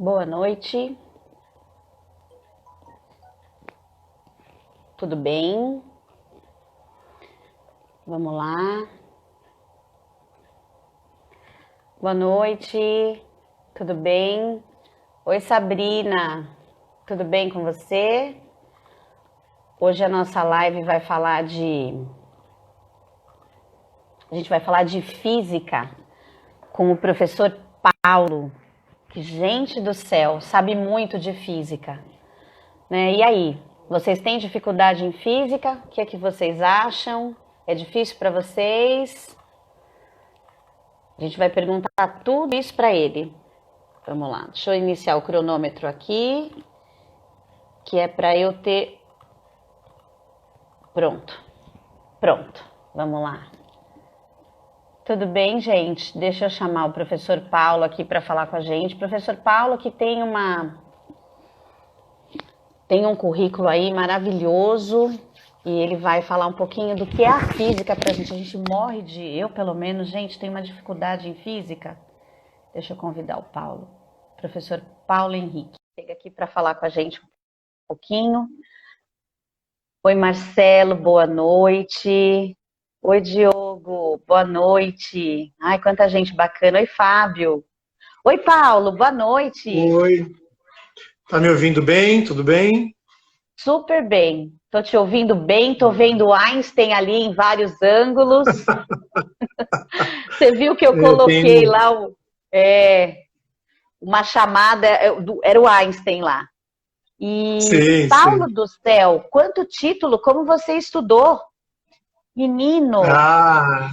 Boa noite, tudo bem? Vamos lá. Boa noite, tudo bem? Oi, Sabrina, tudo bem com você? Hoje a nossa live vai falar a gente vai falar de física com o professor Paulo, que, gente do céu, sabe muito de física, né? E aí, vocês têm dificuldade em física? O que é que vocês acham? É difícil para vocês? A gente vai perguntar tudo isso para ele. Vamos lá, deixa eu iniciar o cronômetro aqui, que é para eu ter... Pronto, vamos lá. Tudo bem, gente? Deixa eu chamar o professor Paulo aqui para falar com a gente. Professor Paulo, que tem um currículo aí maravilhoso e ele vai falar um pouquinho do que é a física para a gente. A gente morre eu pelo menos, gente, tenho uma dificuldade em física. Deixa eu convidar o Paulo, professor Paulo Henrique. Chega aqui para falar com a gente um pouquinho. Oi, Marcelo, boa noite. Oi, Diogo, boa noite. Ai, quanta gente bacana. Oi, Fábio. Oi, Paulo, boa noite. Oi, tá me ouvindo bem? Tudo bem? Super bem. Tô te ouvindo bem, tô vendo Einstein ali em vários ângulos. Você viu que eu coloquei Tenho. lá uma chamada, era o Einstein lá. E, Sim, Paulo sim. do céu, quanto título, como você estudou? Menino, Ah,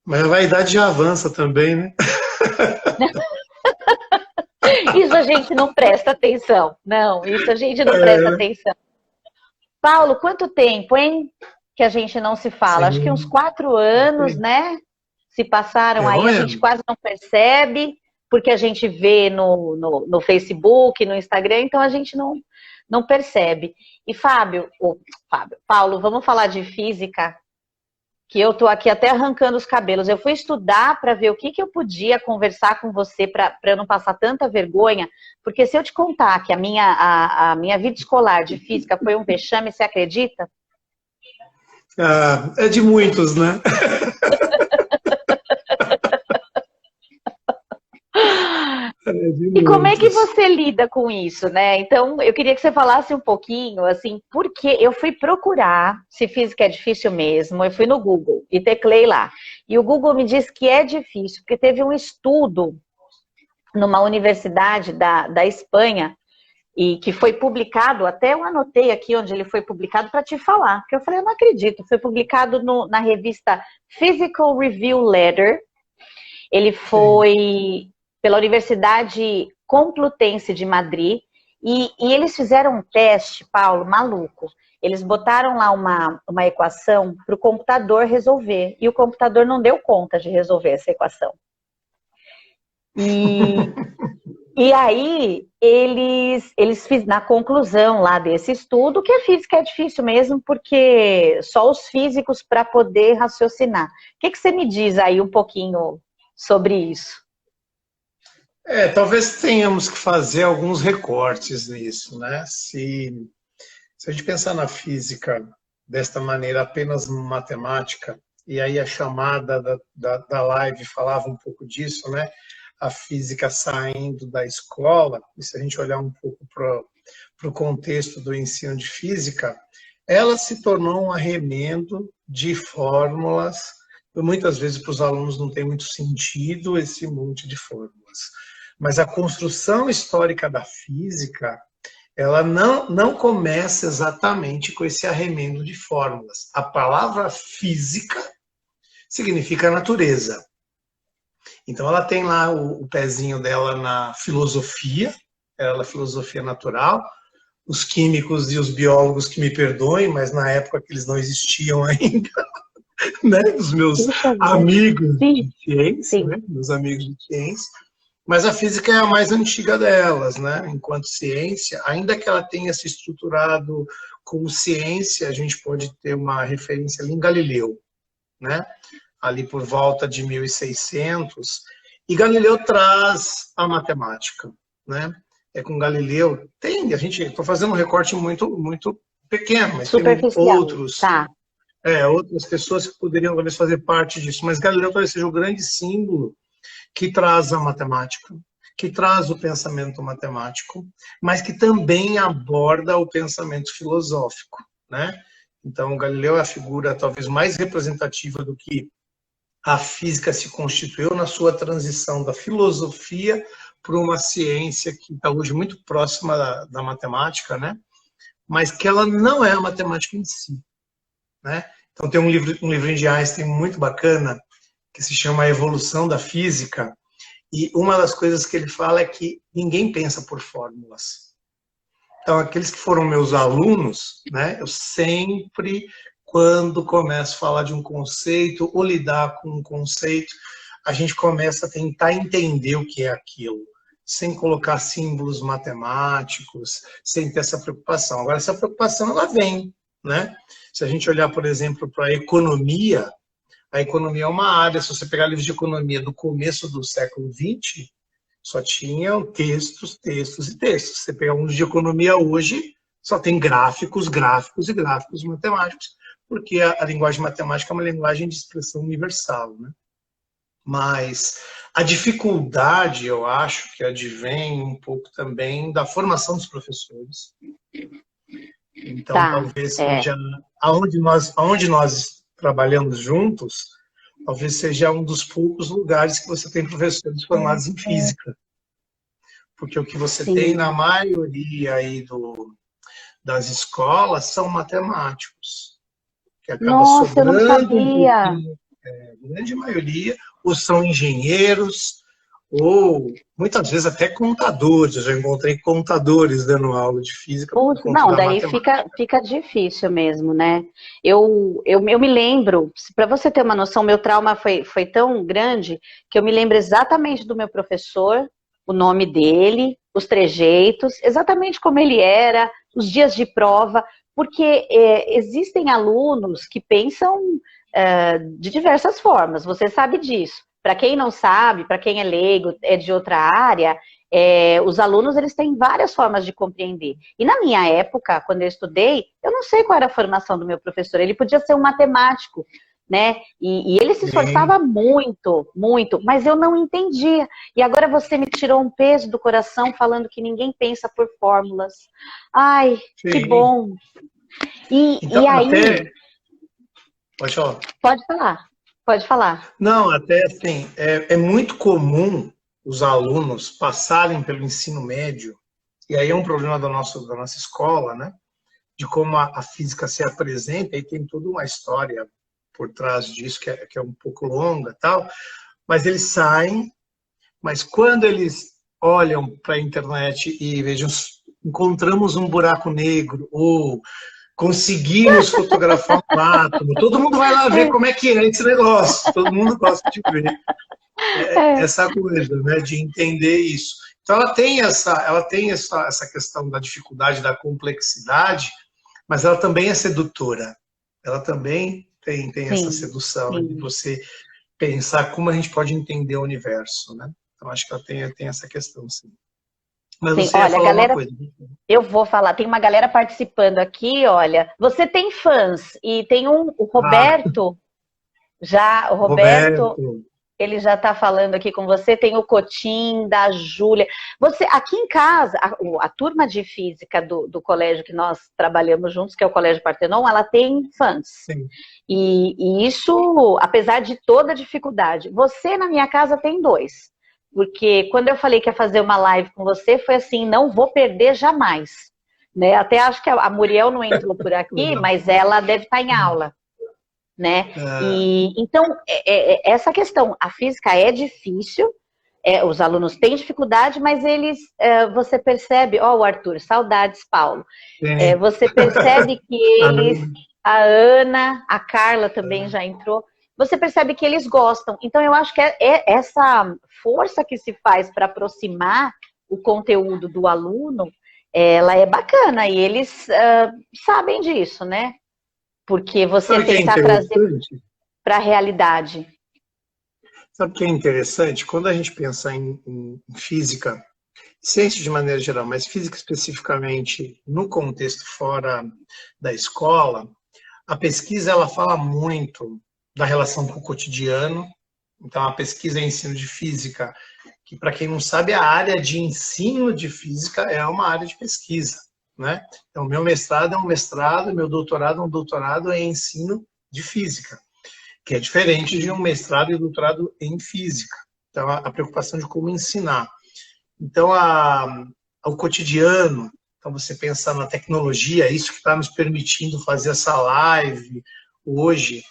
mas a vaidade já avança também, né? isso a gente não presta atenção. Não, isso a gente não presta atenção. Paulo, quanto tempo, hein? Que a gente não se fala. Acho que uns Sim. 4 anos, né? Se passaram Pelo aí, a gente menos. quase não percebe, porque a gente vê no Facebook, no Instagram, então a gente não percebe. E Paulo, vamos falar de física, que eu tô aqui até arrancando os cabelos. Eu fui estudar para ver o que eu podia conversar com você para eu não passar tanta vergonha, porque se eu te contar que a minha vida escolar de física foi um vexame, você acredita? Ah, é de muitos, né? É de E como é que muitos. você lida com isso, né? Então, eu queria que você falasse um pouquinho, assim, porque eu fui procurar se física é difícil mesmo, eu fui no Google e teclei lá. E o Google me disse que é difícil, porque teve um estudo numa universidade da Espanha, e que foi publicado, até eu anotei aqui onde ele foi publicado para te falar, porque eu falei, eu não acredito, foi publicado na revista Physical Review Letter. Ele Sim. foi pela Universidade Complutense de Madrid e eles fizeram um teste, Paulo, maluco. Eles botaram lá uma equação para o computador resolver e o computador não deu conta de resolver essa equação. E, e aí eles fizeram na conclusão lá desse estudo que a física é difícil mesmo, porque só os físicos para poder raciocinar. O que você me diz aí um pouquinho sobre isso? Talvez tenhamos que fazer alguns recortes nisso, né? Se a gente pensar na física desta maneira apenas matemática, e aí a chamada da live falava um pouco disso, né? A física saindo da escola, e se a gente olhar um pouco para o contexto do ensino de física, ela se tornou um arremendo de fórmulas. Muitas vezes para os alunos não tem muito sentido esse monte de fórmulas. Mas a construção histórica da física, ela não começa exatamente com esse arremendo de fórmulas. A palavra física significa natureza. Então ela tem lá o pezinho dela na filosofia, ela é filosofia natural. Os químicos e os biólogos que me perdoem, mas na época que eles não existiam ainda, né? Os meus Puxa vida. amigos Sim, de ciência, sim. né? Meus amigos de ciência. Mas a física é a mais antiga delas, né? Enquanto ciência, ainda que ela tenha se estruturado como ciência, a gente pode ter uma referência ali em Galileu, né? Ali por volta de 1600, e Galileu traz a matemática, né? Com Galileu. Estou fazendo um recorte muito pequeno, mas tem Superficial, tá. outras pessoas que poderiam talvez fazer parte disso. Mas Galileu talvez seja o grande símbolo que traz a matemática, que traz o pensamento matemático, mas que também aborda o pensamento filosófico, né? Então, Galileu é a figura talvez mais representativa do que a física se constituiu na sua transição da filosofia para uma ciência que está hoje muito próxima da matemática, né? Mas que ela não é a matemática em si, né? Então, tem um livrinho de Einstein muito bacana que se chama A Evolução da Física, e uma das coisas que ele fala é que ninguém pensa por fórmulas. Então, aqueles que foram meus alunos, né, eu sempre, quando começo a falar de um conceito ou lidar com um conceito, a gente começa a tentar entender o que é aquilo, sem colocar símbolos matemáticos, sem ter essa preocupação. Agora, essa preocupação, ela vem, né? Se a gente olhar, por exemplo, para a economia é uma área, se você pegar livros de economia do começo do século XX, só tinham textos, textos e textos. Se você pegar um de economia hoje, só tem gráficos, gráficos e gráficos matemáticos, porque a linguagem matemática é uma linguagem de expressão universal, né? Mas a dificuldade, eu acho, que advém um pouco também da formação dos professores. Então, talvez seja aonde nós trabalhamos juntos, talvez seja um dos poucos lugares que você tem professores formados em física. Porque o que você tem na maioria aí das escolas são matemáticos. Que acaba Nossa, eu não sobrando um sabia. pouquinho, a grande maioria, ou são engenheiros, ou muitas vezes até contadores. Eu já encontrei contadores dando aula de física por Puxa, conta não, da daí matemática. fica difícil mesmo, né? Eu me lembro, para você ter uma noção, meu trauma foi tão grande que eu me lembro exatamente do meu professor, o nome dele, os trejeitos, exatamente como ele era, os dias de prova, porque existem alunos que pensam de diversas formas, você sabe disso. Para quem não sabe, para quem é leigo, é de outra área, os alunos eles têm várias formas de compreender. E na minha época, quando eu estudei, eu não sei qual era a formação do meu professor. Ele podia ser um matemático, né? E ele se esforçava muito, muito, mas eu não entendia. E agora você me tirou um peso do coração falando que ninguém pensa por fórmulas. Ai, que Sim. bom. E Então, aí, pode falar. pode falar, pode falar. Não, até assim, é muito comum os alunos passarem pelo ensino médio, e aí é um problema da nossa escola, né? De como a física se apresenta, e tem toda uma história por trás disso, que é um pouco longa tal, mas eles saem, mas quando eles olham para a internet e vejam, encontramos um buraco negro, ou conseguimos fotografar um átomo, todo mundo vai lá ver como é que é esse negócio, todo mundo gosta de ver essa coisa, né, de entender isso. Então ela tem essa questão da dificuldade, da complexidade, mas ela também é sedutora. Ela também tem essa Sim, sedução de sim. você pensar como a gente pode entender o universo, né? Então acho que ela tem essa questão, sim. Mas Sim, você ia olha, falar uma galera, coisa. eu vou falar, tem uma galera participando aqui, olha. Você tem fãs e tem o Ah, Roberto, o Roberto, Roberto. ele já está falando aqui com você, tem o Cotim, da Júlia. Você, aqui em casa, a turma de física do colégio que nós trabalhamos juntos, que é o Colégio Partenon, ela tem fãs. Sim. E isso, apesar de toda a dificuldade, você na minha casa tem dois. Porque quando eu falei que ia fazer uma live com você, foi assim, não vou perder jamais. Né? Até acho que a Muriel não entrou por aqui, Legal. mas ela deve estar em aula. Né? E, então, essa questão, a física é difícil, os alunos têm dificuldade, mas eles, você percebe, o Arthur, saudades, Paulo. Você percebe que eles, a Ana, a Carla também já entrou, você percebe que eles gostam. Então, eu acho que essa força que se faz para aproximar o conteúdo do aluno, ela é bacana, e eles sabem disso, né? Porque você Sabe o que é tentar trazer interessante? para a realidade. Sabe o que é interessante? Quando a gente pensa em física, Ciência de maneira geral, mas física especificamente no contexto fora da escola, a pesquisa ela fala muito da relação com o cotidiano. Então, a pesquisa e ensino de física, que para quem não sabe, a área de ensino de física é uma área de pesquisa, né? Então, meu mestrado é um mestrado, meu doutorado é um doutorado em ensino de física, que é diferente de um mestrado e doutorado em física. Então, a preocupação de como ensinar. Então, ao cotidiano, então você pensar na tecnologia, isso que está nos permitindo fazer essa live hoje,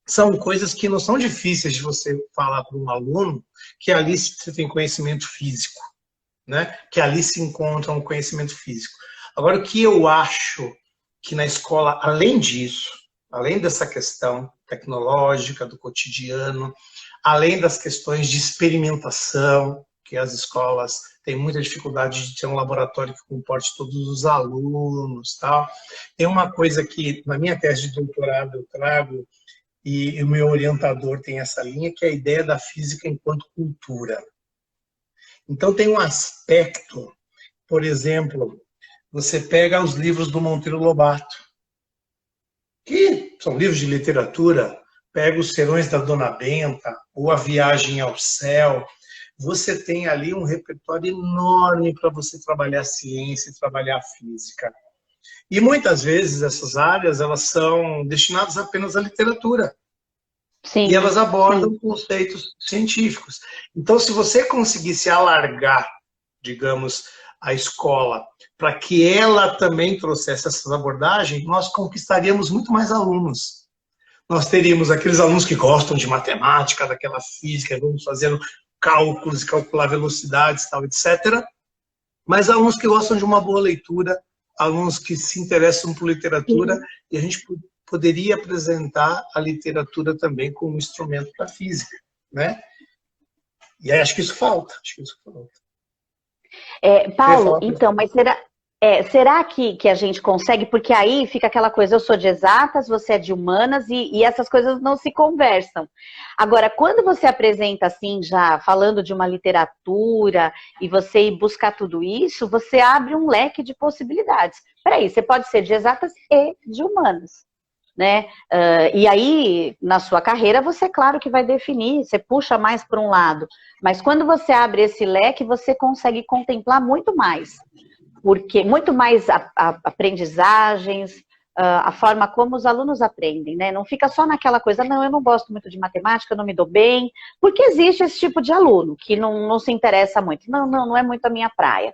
são coisas que não são difíceis de você falar para um aluno, que ali você tem conhecimento físico, né? Que ali se encontra um conhecimento físico. Agora, o que eu acho que na escola, além disso, além dessa questão tecnológica, do cotidiano, além das questões de experimentação, que as escolas têm muita dificuldade de ter um laboratório que comporte todos os alunos, tal. Tem uma coisa que, na minha tese de doutorado, eu trago, e o meu orientador tem essa linha, que é a ideia da física enquanto cultura. Então, tem um aspecto, por exemplo, você pega os livros do Monteiro Lobato, que são livros de literatura, pega os Serões da Dona Benta, ou A Viagem ao Céu, você tem ali um repertório enorme para você trabalhar ciência e trabalhar física. E muitas vezes essas áreas elas são destinadas apenas à literatura. Sim, E elas abordam sim. conceitos científicos. Então, se você conseguisse alargar, digamos, a escola para que ela também trouxesse essas abordagens, nós conquistaríamos muito mais alunos. Nós teríamos aqueles alunos que gostam de matemática, daquela física, vamos fazendo cálculos, calcular velocidades, tal, etc. Mas alunos que gostam de uma boa leitura, alunos que se interessam por literatura, e a gente poderia apresentar a literatura também como instrumento para a física, né? E aí acho que isso falta, Você ia Paulo, falar, então, mas será que a gente consegue? Porque aí fica aquela coisa, eu sou de exatas, você é de humanas, e essas coisas não se conversam. Agora, quando você apresenta assim, já falando de uma literatura, e você ir buscar tudo isso, você abre um leque de possibilidades. Peraí, você pode ser de exatas e de humanas, né? E aí, na sua carreira, você, claro que vai definir, você puxa mais para um lado. Mas quando você abre esse leque, você consegue contemplar muito mais. Porque muito mais aprendizagens, a forma como os alunos aprendem, né? Não fica só naquela coisa, não, eu não gosto muito de matemática, eu não me dou bem, porque existe esse tipo de aluno que não se interessa muito. Não é muito a minha praia.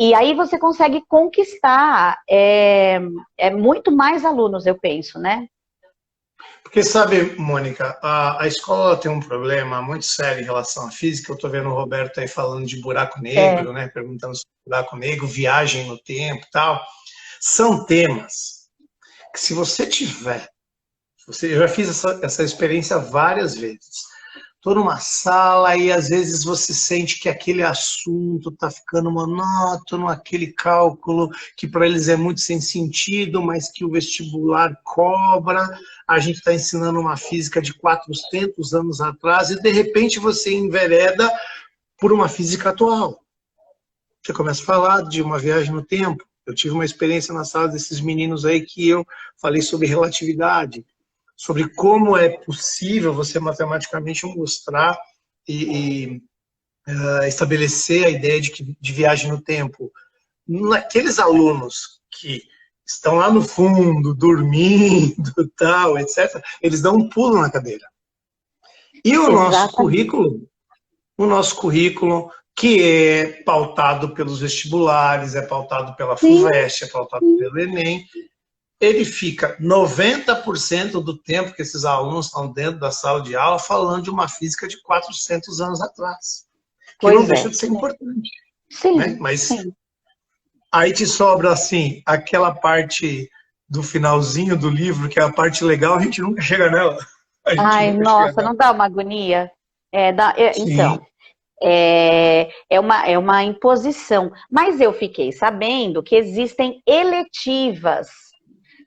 E aí você consegue conquistar muito mais alunos, eu penso, né? porque sabe, Mônica, a escola tem um problema muito sério em relação à física. Eu estou vendo o Roberto aí falando de buraco É, negro, né? Perguntando sobre buraco negro, viagem no tempo e tal. São temas que se você tiver, eu já fiz essa experiência várias vezes. Estou numa sala e às vezes você sente que aquele assunto está ficando monótono, aquele cálculo que para eles é muito sem sentido, mas que o vestibular cobra. A gente está ensinando uma física de 400 anos atrás e de repente você envereda por uma física atual. Você começa a falar de uma viagem no tempo. Eu tive uma experiência na sala desses meninos aí que eu falei sobre relatividade, sobre como é possível você matematicamente mostrar e estabelecer a ideia de viagem no tempo. Naqueles alunos que estão lá no fundo, dormindo, tal, etc., eles dão um pulo na cadeira. E exatamente. o nosso currículo, que é pautado pelos vestibulares, é pautado pela Sim, FUVEST, é pautado sim. pelo Enem, ele fica 90% do tempo que esses alunos estão dentro da sala de aula falando de uma física de 400 anos atrás, que não Pois deixa é. de ser importante, né? Sim, Mas sim. aí te sobra, assim, aquela parte do finalzinho do livro, que é a parte legal, a gente nunca chega nela. A gente Ai, nunca chega nossa, nela. não dá uma agonia? Sim, Então, é uma imposição. Mas eu fiquei sabendo que existem eletivas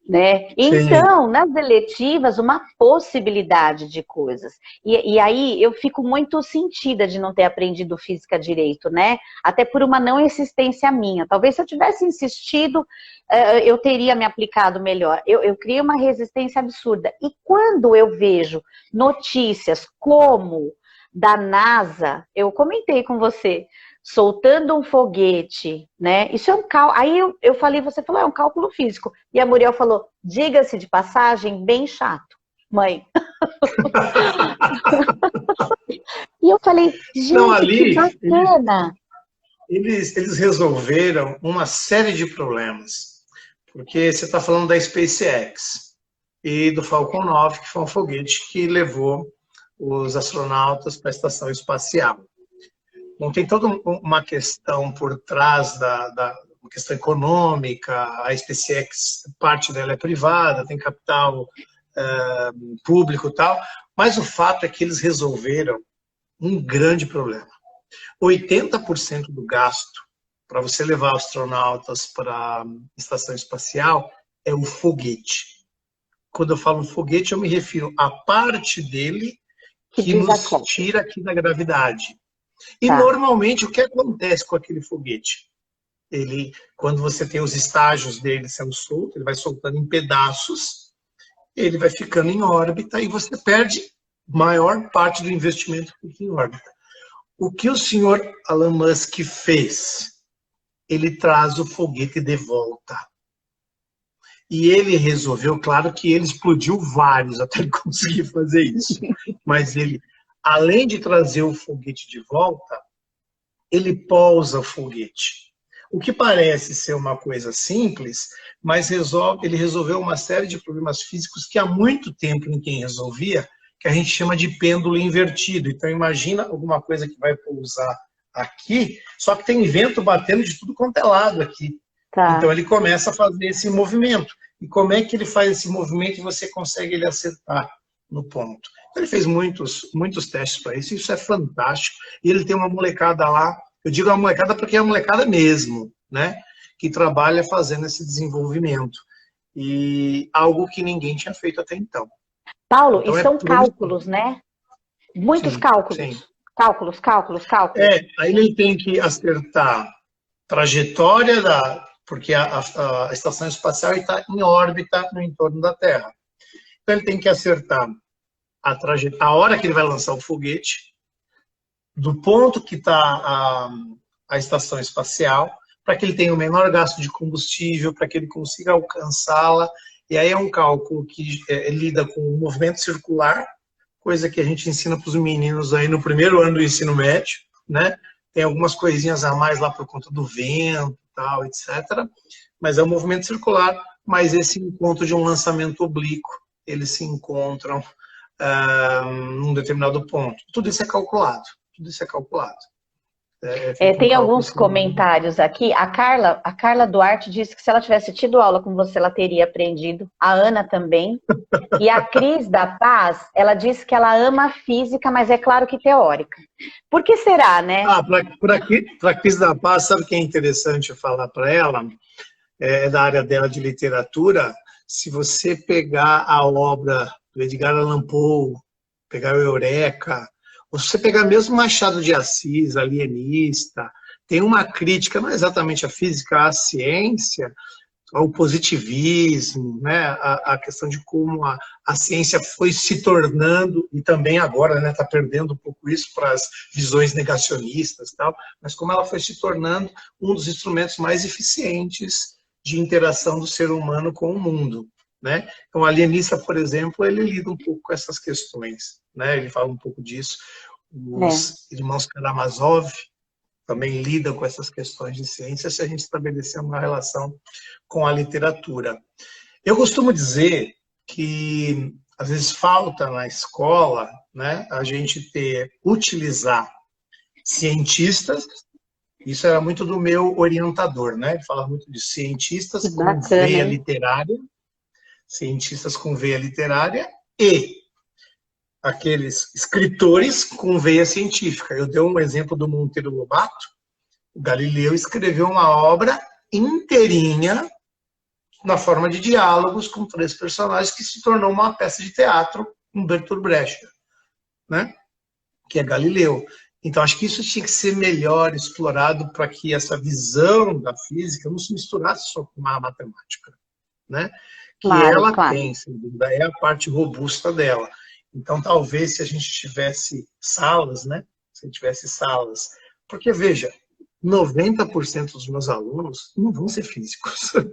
né? Sim. Então, nas eletivas, uma possibilidade de coisas. E aí eu fico muito sentida de não ter aprendido física direito, né? Até por uma não insistência minha. Talvez se eu tivesse insistido, eu teria me aplicado melhor. Eu criei uma resistência absurda. E quando eu vejo notícias como da NASA, eu comentei com você, soltando um foguete, né? Isso é um cálculo. Aí eu falei, você falou, é um cálculo físico. E a Muriel falou, diga-se de passagem, bem chato, mãe. E eu falei, Não, gente, que ali, bacana. eles resolveram uma série de problemas. Porque você está falando da SpaceX e do Falcon 9, que foi um foguete que levou os astronautas para a estação espacial. Não tem toda uma questão por trás uma questão econômica, a SpaceX, parte dela é privada, tem capital público e tal, mas o fato é que eles resolveram um grande problema. 80% do gasto para você levar astronautas para a estação espacial é o foguete. Quando eu falo foguete, eu me refiro à parte dele Que que nos desacople. tira aqui da gravidade. E Tá. normalmente o que acontece com aquele foguete? Ele, quando você tem os estágios dele sendo solto, ele vai soltando em pedaços, ele vai ficando em órbita e você perde maior parte do investimento que fica em órbita. O que o senhor Elon Musk fez? Ele traz o foguete de volta. E ele resolveu, claro que ele explodiu vários até ele conseguir fazer isso, mas ele, além de trazer o foguete de volta, ele pousa o foguete. O que parece ser uma coisa simples, mas ele resolveu uma série de problemas físicos que há muito tempo ninguém resolvia, que a gente chama de pêndulo invertido. Então imagina alguma coisa que vai pousar aqui, só que tem vento batendo de tudo quanto é lado aqui. Então Tá. ele começa a fazer esse movimento. E como é que ele faz esse movimento e você consegue ele acertar no ponto? Então, ele fez muitos testes para isso, e isso é fantástico. E ele tem uma molecada lá, eu digo a molecada porque é a molecada mesmo, né? Que trabalha fazendo esse desenvolvimento. E algo que ninguém tinha feito até então. Paulo, e Então é são promissor. cálculos, né? Muitos Sim, sim. cálculos. Cálculos, cálculos, cálculos. Aí ele tem que acertar trajetória porque a estação espacial está em órbita no entorno da Terra. Então ele tem que acertar a hora que ele vai lançar o foguete, do ponto que está a estação espacial, para que ele tenha o menor gasto de combustível, para que ele consiga alcançá-la. E aí é um cálculo que lida com o movimento circular, coisa que a gente ensina para os meninos aí no primeiro ano do ensino médio, né? Tem algumas coisinhas a mais lá por conta do vento, tal, etc. Mas é um movimento circular, mas esse encontro de um lançamento oblíquo, eles se encontram num determinado ponto. Tudo isso é calculado. Tudo isso é calculado. É feito um Tem cálculo alguns assim. comentários aqui. A Carla Duarte disse que se ela tivesse tido aula com você, ela teria aprendido. A Ana também. E a Cris da Paz, ela disse que ela ama física, mas é claro que teórica. Por que será, né? Para Cris da Paz, sabe o que é interessante falar para ela? É da área dela de literatura. Se você pegar a obra do Edgar Allan Poe, pegar o Eureka, ou se você pegar mesmo Machado de Assis, Alienista, tem uma crítica, não exatamente à física, à ciência, ao positivismo, né? A questão de como a ciência foi se tornando, e também agora está perdendo um pouco isso para as visões negacionistas, tal, mas como ela foi se tornando um dos instrumentos mais eficientes de interação do ser humano com o mundo. Né? Então, o Alienista, por exemplo, ele lida um pouco com essas questões, né? Ele fala um pouco disso. É. Os irmãos Karamazov também lidam com essas questões de ciência se a gente estabelecer uma relação com a literatura. Eu costumo dizer que às vezes falta na escola, né, a gente utilizar cientistas. Isso era muito do meu orientador, né? Ele fala muito de cientistas Que com bacana, veia hein? literária, cientistas com veia literária e aqueles escritores com veia científica. Eu dei um exemplo do Monteiro Lobato. O Galileu escreveu uma obra inteirinha na forma de diálogos com três personagens que se tornou uma peça de teatro, um Bertolt Brecht, né? Que é Galileu. Então, acho que isso tinha que ser melhor explorado para que essa visão da física não se misturasse só com a matemática, né? Que Claro, ela claro. tem, sem dúvida, é a parte robusta dela. Então, talvez se a gente tivesse salas, né? Se tivesse salas. Porque, veja, 90% dos meus alunos não vão ser físicos, né?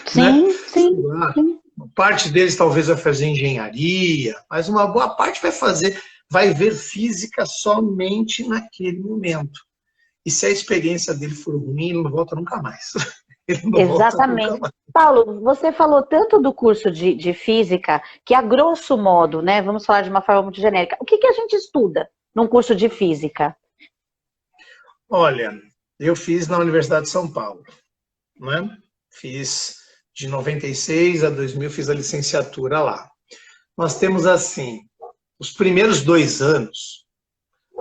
Sim, Sei sim, lá, sim. parte deles talvez vai fazer engenharia, mas uma boa parte vai ver física somente naquele momento. E se a experiência dele for ruim, ele não volta nunca mais. Ele não volta nunca Exatamente. mais. Paulo, você falou tanto do curso de física, que a grosso modo, né, vamos falar de uma forma muito genérica, o que que a gente estuda num curso de física? Olha, eu fiz na Universidade de São Paulo, né? Fiz de 96 a 2000, fiz a licenciatura lá. Nós temos assim, os primeiros 2 anos,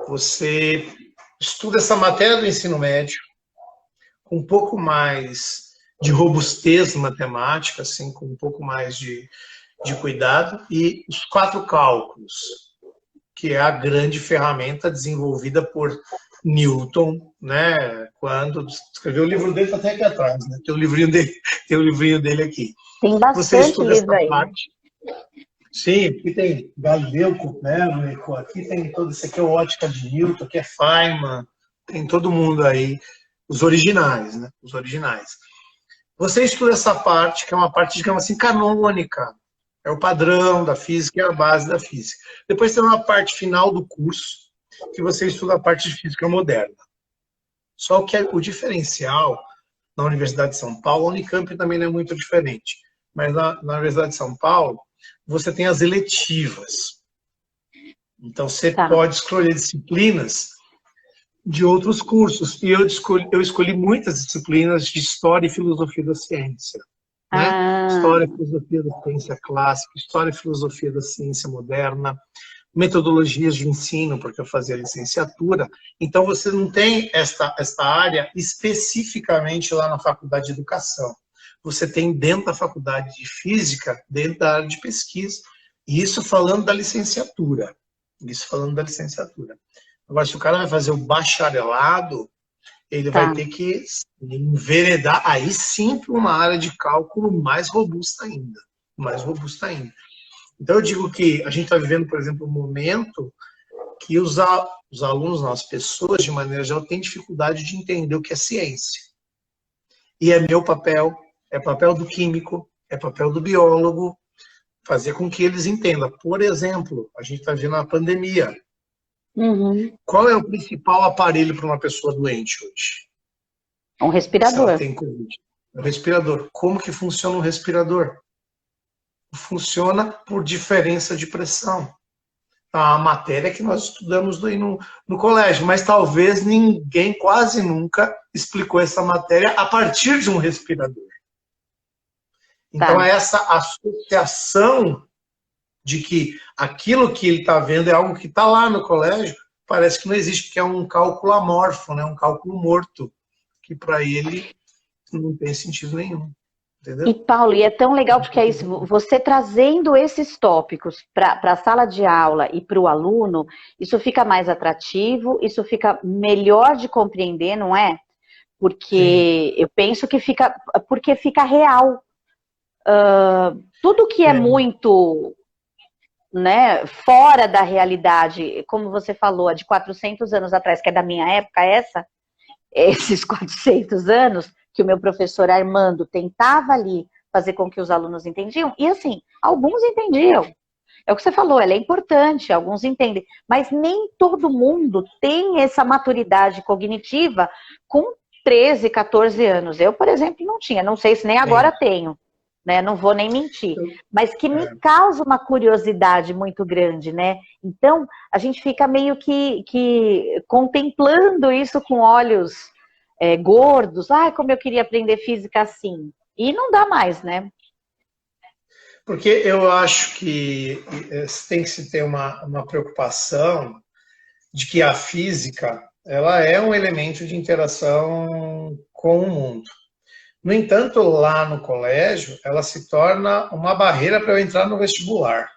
você estuda essa matéria do ensino médio, com um pouco mais de robustez matemática, assim, com um pouco mais de cuidado, e os 4 cálculos, que é a grande ferramenta desenvolvida por Newton, né? Quando escreveu o livro dele, está até aqui atrás, né? Tem o livrinho dele aqui. Tem Você bastante estuda livro essa aí. parte. Sim, aqui tem Galileu, Copérnico, aqui tem todo isso aqui é ótica de Newton, aqui é Feynman, tem todo mundo aí, os originais, né? Os originais. Você estuda essa parte, que é uma parte, digamos assim, canônica. É o padrão da física, é a base da física. Depois tem uma parte final do curso, que você estuda a parte de física moderna. Só que o diferencial na Universidade de São Paulo, a Unicamp também não é muito diferente, mas na Universidade de São Paulo, você tem as eletivas. Então, você Tá. pode escolher disciplinas de outros cursos. E eu escolhi muitas disciplinas de História e Filosofia da Ciência, né? Ah, História e Filosofia da Ciência Clássica, História e Filosofia da Ciência Moderna, metodologias de ensino, porque eu fazia licenciatura. Então, você não tem esta área especificamente lá na Faculdade de Educação. Você tem dentro da Faculdade de Física, dentro da área de pesquisa. E isso falando da licenciatura. Isso falando da licenciatura. Agora, se o cara vai fazer o bacharelado, ele vai tá. ter que enveredar, aí sim, para uma área de cálculo mais robusta ainda. Mais robusta ainda. Então, eu digo que a gente está vivendo, por exemplo, um momento que os alunos, as pessoas, de maneira geral, têm dificuldade de entender o que é ciência. E é meu papel, é papel do químico, é papel do biólogo, fazer com que eles entendam. Por exemplo, a gente está vendo a pandemia. Uhum. Qual é o principal aparelho para uma pessoa doente hoje? Um Se ela respirador. tem Covid. O respirador. Como que funciona um respirador? Funciona por diferença de pressão. A matéria que nós estudamos no colégio, mas talvez ninguém quase nunca explicou essa matéria a partir de um respirador. Então, Tá. é essa associação de que aquilo que ele está vendo é algo que está lá no colégio, parece que não existe, porque é um cálculo amorfo, né? Um cálculo morto, que para ele não tem sentido nenhum. E, Entendeu? Paulo, e é tão legal porque é isso, você trazendo esses tópicos para a sala de aula e para o aluno, isso fica mais atrativo, isso fica melhor de compreender, não é? Sim. Porque eu penso que fica, porque fica real. Tudo que é É. muito, né, fora da realidade, como você falou, a de 400 anos atrás, que é da minha época, esses 400 anos, que o meu professor Armando tentava ali fazer com que os alunos entendiam, e assim, alguns entendiam. É o que você falou, ela é importante, alguns entendem, mas nem todo mundo tem essa maturidade cognitiva com 13, 14 anos. Eu, por exemplo, não tinha, não sei se nem agora Sim. tenho, né? Não vou nem mentir, mas que me É. causa uma curiosidade muito grande, né? Então, a gente fica meio que contemplando isso com olhos gordos. Ai, como eu queria aprender física assim. E não dá mais, né? Porque eu acho que tem que se ter uma preocupação de que a física ela é um elemento de interação com o mundo. No entanto, lá no colégio, ela se torna uma barreira para eu entrar no vestibular,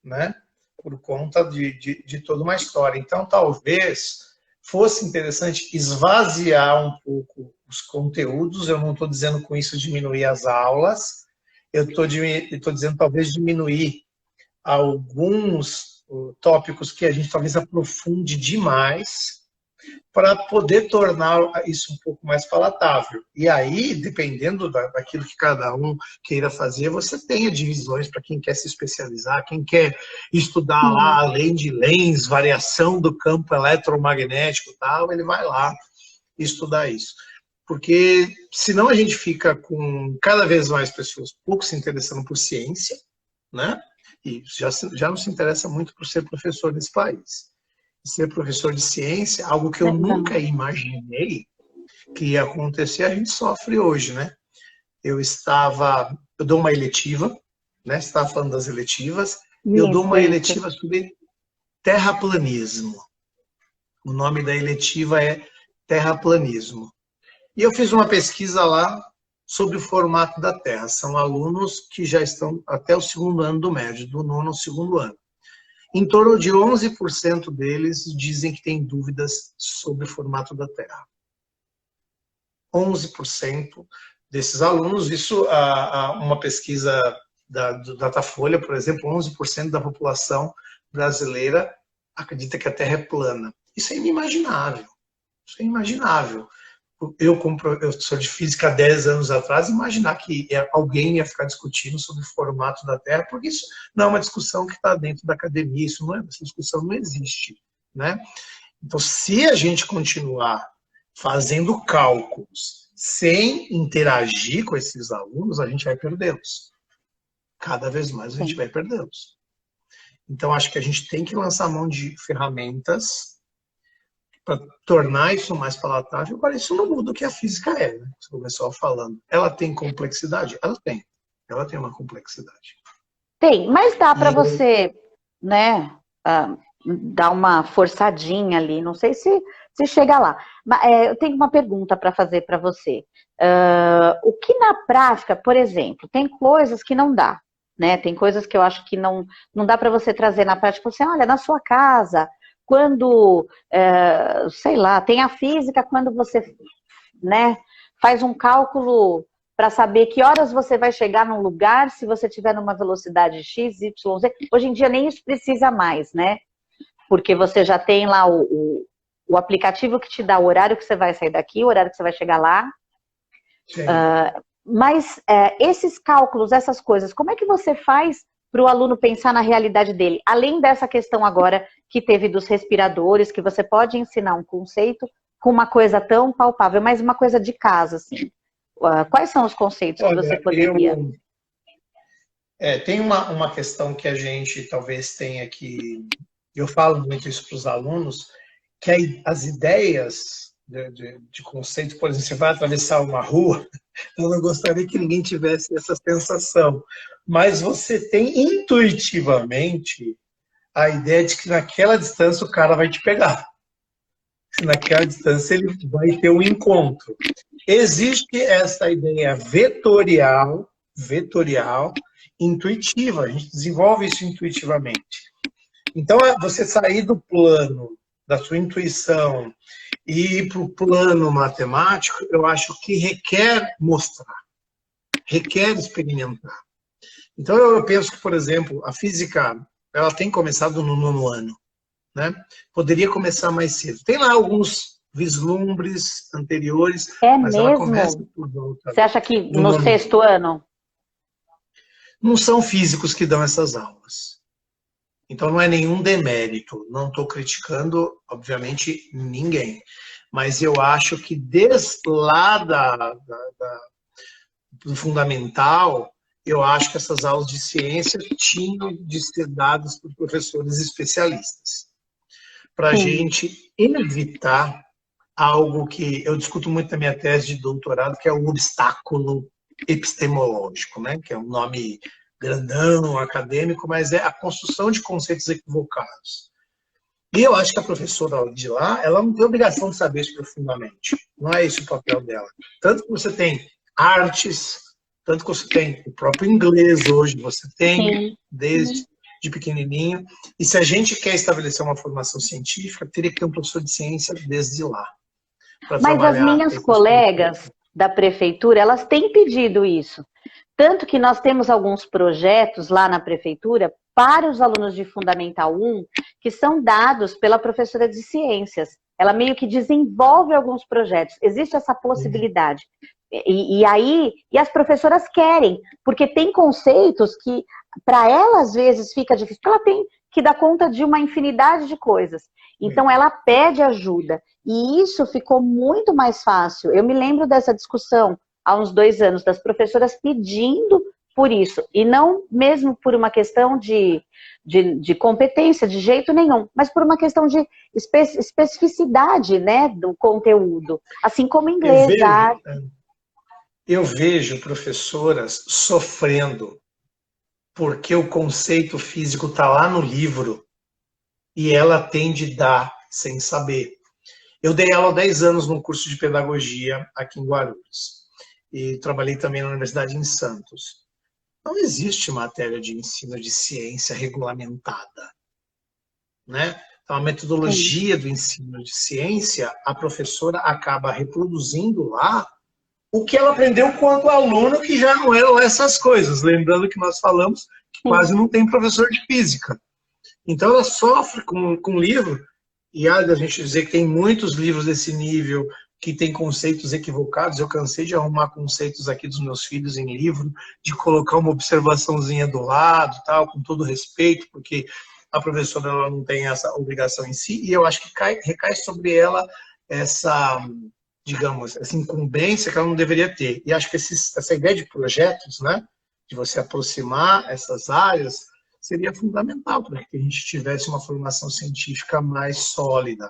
né? Por conta de toda uma história. Então, talvez fosse interessante esvaziar um pouco os conteúdos. Eu não estou dizendo com isso diminuir as aulas, eu estou dizendo talvez diminuir alguns tópicos que a gente talvez aprofunde demais para poder tornar isso um pouco mais palatável. E aí, dependendo daquilo que cada um queira fazer, você tem divisões para quem quer se especializar, quem quer estudar lá, além de lens, variação do campo eletromagnético e tal, ele vai lá estudar isso. Porque senão a gente fica com cada vez mais pessoas pouco se interessando por ciência, né? E já não se interessa muito por ser professor nesse país. Ser professor de ciência, algo que eu nunca imaginei que ia acontecer, a gente sofre hoje, né? Eu dou uma eletiva, né? Você estava falando das eletivas, eu dou uma eletiva sobre terraplanismo. O nome da eletiva é terraplanismo. E eu fiz uma pesquisa lá sobre o formato da Terra. São alunos que já estão até o segundo ano do médio, do nono ao segundo ano. Em torno de 11% deles dizem que têm dúvidas sobre o formato da Terra. 11% desses alunos, isso uma pesquisa do Datafolha, por exemplo, 11% da população brasileira acredita que a Terra é plana. Isso é inimaginável. Isso é inimaginável. Eu sou de física há 10 anos atrás, imaginar que alguém ia ficar discutindo sobre o formato da Terra, porque isso não é uma discussão que está dentro da academia, essa discussão não existe, né? Então, se a gente continuar fazendo cálculos sem interagir com esses alunos, a gente vai perdê-los. Cada vez mais a gente vai perdê-los. Então, acho que a gente tem que lançar mão de ferramentas para tornar isso mais palatável. Agora, isso não muda o que a física é, né? O pessoal falando. Ela tem complexidade? Ela tem. Ela tem uma complexidade. Tem, mas dá para você, né, dar uma forçadinha ali. Não sei se chega lá. Mas, eu tenho uma pergunta para fazer para você. O que na prática, por exemplo, tem coisas que não dá, né? Tem coisas que eu acho que não dá para você trazer na prática. Você olha, na sua casa, quando, sei lá, tem a física quando você, né, faz um cálculo para saber que horas você vai chegar num lugar se você estiver numa velocidade x, y, z. Hoje em dia nem isso precisa mais, né? Porque você já tem lá o aplicativo que te dá o horário que você vai sair daqui, o horário que você vai chegar lá. Mas esses cálculos, essas coisas, como é que você faz para o aluno pensar na realidade dele? Além dessa questão agora que teve dos respiradores, que você pode ensinar um conceito com uma coisa tão palpável, mas uma coisa de casa, assim. Quais são os conceitos que você poderia... Tem uma questão que a gente talvez tenha que... Eu falo muito isso para os alunos, que as ideias de conceito, por exemplo, você vai atravessar uma rua, eu não gostaria que ninguém tivesse essa sensação, mas você tem intuitivamente a ideia de que naquela distância o cara vai te pegar. Naquela distância ele vai ter um encontro. Existe essa ideia vetorial, intuitiva, a gente desenvolve isso intuitivamente. Então, você sair do plano da sua intuição e ir para o plano matemático, eu acho que requer mostrar, requer experimentar. Então, eu penso que, por exemplo, a física, ela tem começado no nono ano, né? Poderia começar mais cedo. Tem lá alguns vislumbres anteriores, mas mesmo? ela começa por volta. Você acha que no sexto ano? Não são físicos que dão essas aulas. Então não é nenhum demérito. Não estou criticando, obviamente, ninguém. Mas eu acho que desde lá do fundamental, eu acho que essas aulas de ciência tinham de ser dadas por professores especialistas. Para a gente evitar algo que eu discuto muito na minha tese de doutorado, que é o obstáculo epistemológico, né? Que é um nome grandão, acadêmico, mas é a construção de conceitos equivocados. E eu acho que a professora de lá, ela não tem obrigação de saber isso profundamente. Não é esse o papel dela. Tanto que você tem artes, tanto que você tem o próprio inglês hoje, você tem Sim. desde de pequenininho, e se a gente quer estabelecer uma formação científica, teria que ter um professor de ciência desde lá, para Mas as trabalhar minhas aí com os currículos. colegas da prefeitura, elas têm pedido isso. Tanto que nós temos alguns projetos lá na prefeitura para os alunos de Fundamental 1 que são dados pela professora de ciências. Ela meio que desenvolve alguns projetos. Existe essa possibilidade. E as professoras querem, porque tem conceitos que para ela às vezes fica difícil, porque ela tem que dar conta de uma infinidade de coisas. Então ela pede ajuda. E isso ficou muito mais fácil. Eu me lembro dessa discussão há uns 2 anos, das professoras pedindo por isso. E não mesmo por uma questão de competência, de jeito nenhum, mas por uma questão de especificidade, né, do conteúdo. Assim como inglês, arte. Eu vejo professoras sofrendo porque o conceito físico está lá no livro e ela tem de dar sem saber. Eu dei aula há 10 anos num curso de pedagogia aqui em Guarulhos e trabalhei também na Universidade em Santos. Não existe matéria de ensino de ciência regulamentada, né? Então, a metodologia do ensino de ciência, a professora acaba reproduzindo lá o que ela aprendeu quando aluno, que já não eram essas coisas. Lembrando que nós falamos que quase não tem professor de física. Então, ela sofre com livro, e há a gente dizer que tem muitos livros desse nível, que tem conceitos equivocados. Eu cansei de arrumar conceitos aqui dos meus filhos em livro, de colocar uma observaçãozinha do lado, tal, com todo respeito, porque a professora ela não tem essa obrigação em si, e eu acho que recai sobre ela essa, digamos, essa incumbência que ela não deveria ter. E acho que essa ideia de projetos, né, de você aproximar essas áreas, seria fundamental para que a gente tivesse uma formação científica mais sólida.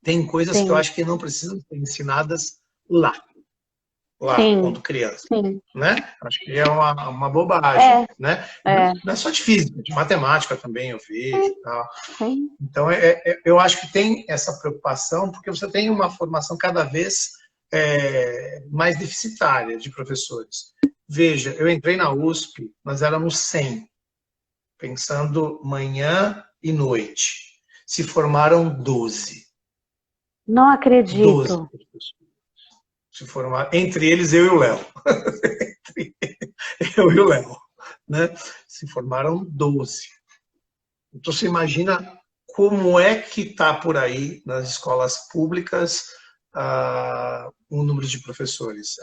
Tem coisas que eu acho que não precisam ser ensinadas lá quando criança. Né? Acho que é uma bobagem. Né? Não é só de física, de matemática também eu vejo. Tá? Então, eu acho que tem essa preocupação, porque você tem uma formação cada vez mais deficitária de professores. Veja, eu entrei na USP, nós éramos 100, pensando manhã e noite. Se formaram 12. Não acredito. 12 se formaram, entre eles eu e o Léo. Eu e o Léo. Né? Se formaram 12. Então você imagina como é que está por aí nas escolas públicas o número de professores.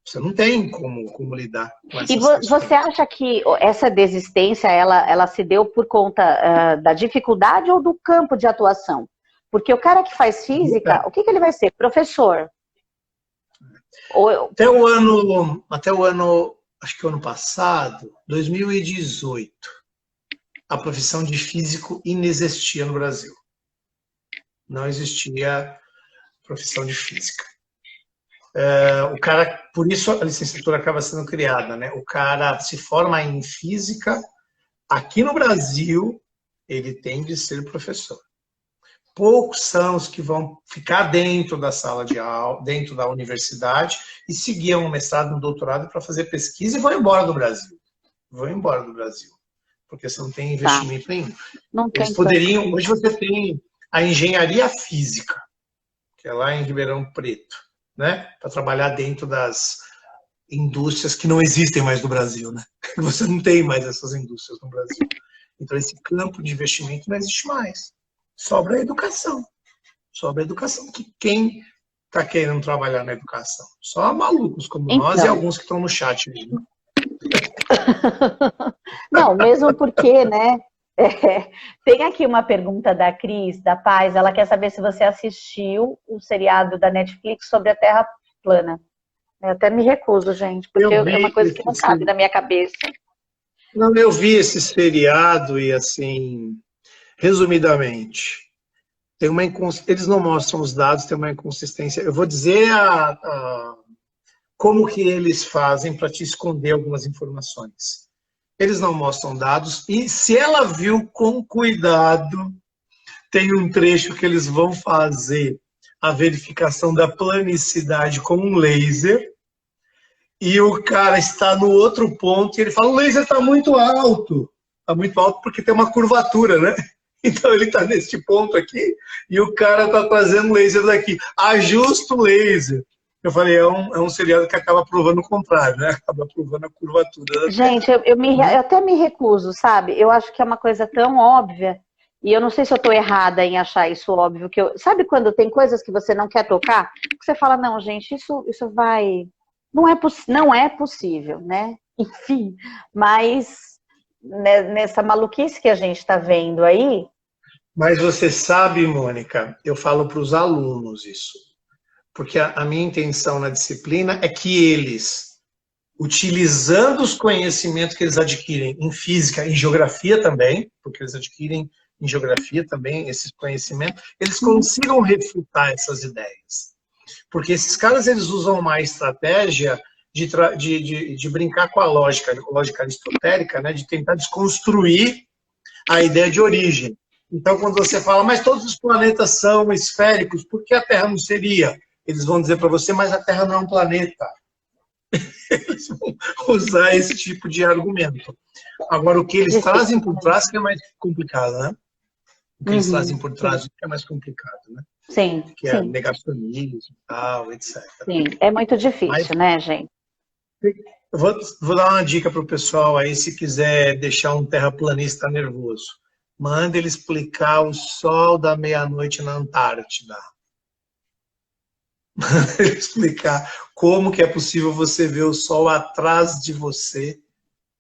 Você não tem como lidar com essas questões. E você acha que essa desistência ela se deu por conta da dificuldade ou do campo de atuação? Porque o cara que faz física, o que ele vai ser? Professor. Até o ano, acho que o ano passado, 2018, a profissão de físico inexistia no Brasil. Não existia profissão de física. O cara, por isso a licenciatura acaba sendo criada, né? O cara se forma em física, aqui no Brasil, ele tem de ser professor. Poucos são os que vão ficar dentro da sala de aula, dentro da universidade, e seguir um mestrado, um doutorado para fazer pesquisa e vão embora do Brasil. Porque você não tem investimento nenhum. Eles poderiam, hoje você tem a engenharia física, que é lá em Ribeirão Preto, né? Para trabalhar dentro das indústrias que não existem mais no Brasil, né? Você não tem mais essas indústrias no Brasil. Então esse campo de investimento não existe mais. Sobra a educação. Que quem está querendo trabalhar na educação? Só malucos como nós e alguns que estão no chat. Não, mesmo porque, né? Tem aqui uma pergunta da Cris, da Paz. Ela quer saber se você assistiu o seriado da Netflix sobre a Terra plana. Eu até me recuso, gente, porque é uma coisa que não cabe na minha cabeça. Não, eu vi esse seriado e, assim, resumidamente, eles não mostram os dados, tem uma inconsistência. Eu vou dizer como que eles fazem para te esconder algumas informações. Eles não mostram dados e, se ela viu com cuidado, tem um trecho que eles vão fazer a verificação da planicidade com um laser, e o cara está no outro ponto, e ele fala, o laser está muito alto. Está muito alto porque tem uma curvatura, né? Então ele está neste ponto aqui, e o cara está trazendo laser daqui. Ajusta o laser. Eu falei, é um seriado que acaba provando o contrário, né? Acaba provando a curvatura da Gente, Terra. eu até me recuso, sabe? Eu acho que é uma coisa tão óbvia, e eu não sei se eu estou errada em achar isso óbvio, sabe quando tem coisas que você não quer tocar? Que você fala, não, gente, isso vai... Não é possível, né? Enfim, mas nessa maluquice que a gente está vendo aí... Mas você sabe, Mônica, eu falo para os alunos isso, porque a minha intenção na disciplina é que eles, utilizando os conhecimentos que eles adquirem em física e geografia também, porque eles adquirem em geografia também esses conhecimentos, eles consigam refutar essas ideias. Porque esses caras, eles usam uma estratégia de brincar com a lógica aristotélica, né, de tentar desconstruir a ideia de origem. Então, quando você fala, mas todos os planetas são esféricos, por que a Terra não seria? Eles vão dizer para você, mas a Terra não é um planeta. Eles vão usar esse tipo de argumento. Agora, o que eles trazem por trás que é mais complicado, né? O que eles trazem por trás que é mais complicado, né? Sim, que é negacionismo e tal, etc. Sim, é muito difícil, mas, né, gente? Eu vou dar uma dica para o pessoal aí, se quiser deixar um terraplanista nervoso. Manda ele explicar o sol da meia-noite na Antártida. Manda ele explicar como que é possível você ver o sol atrás de você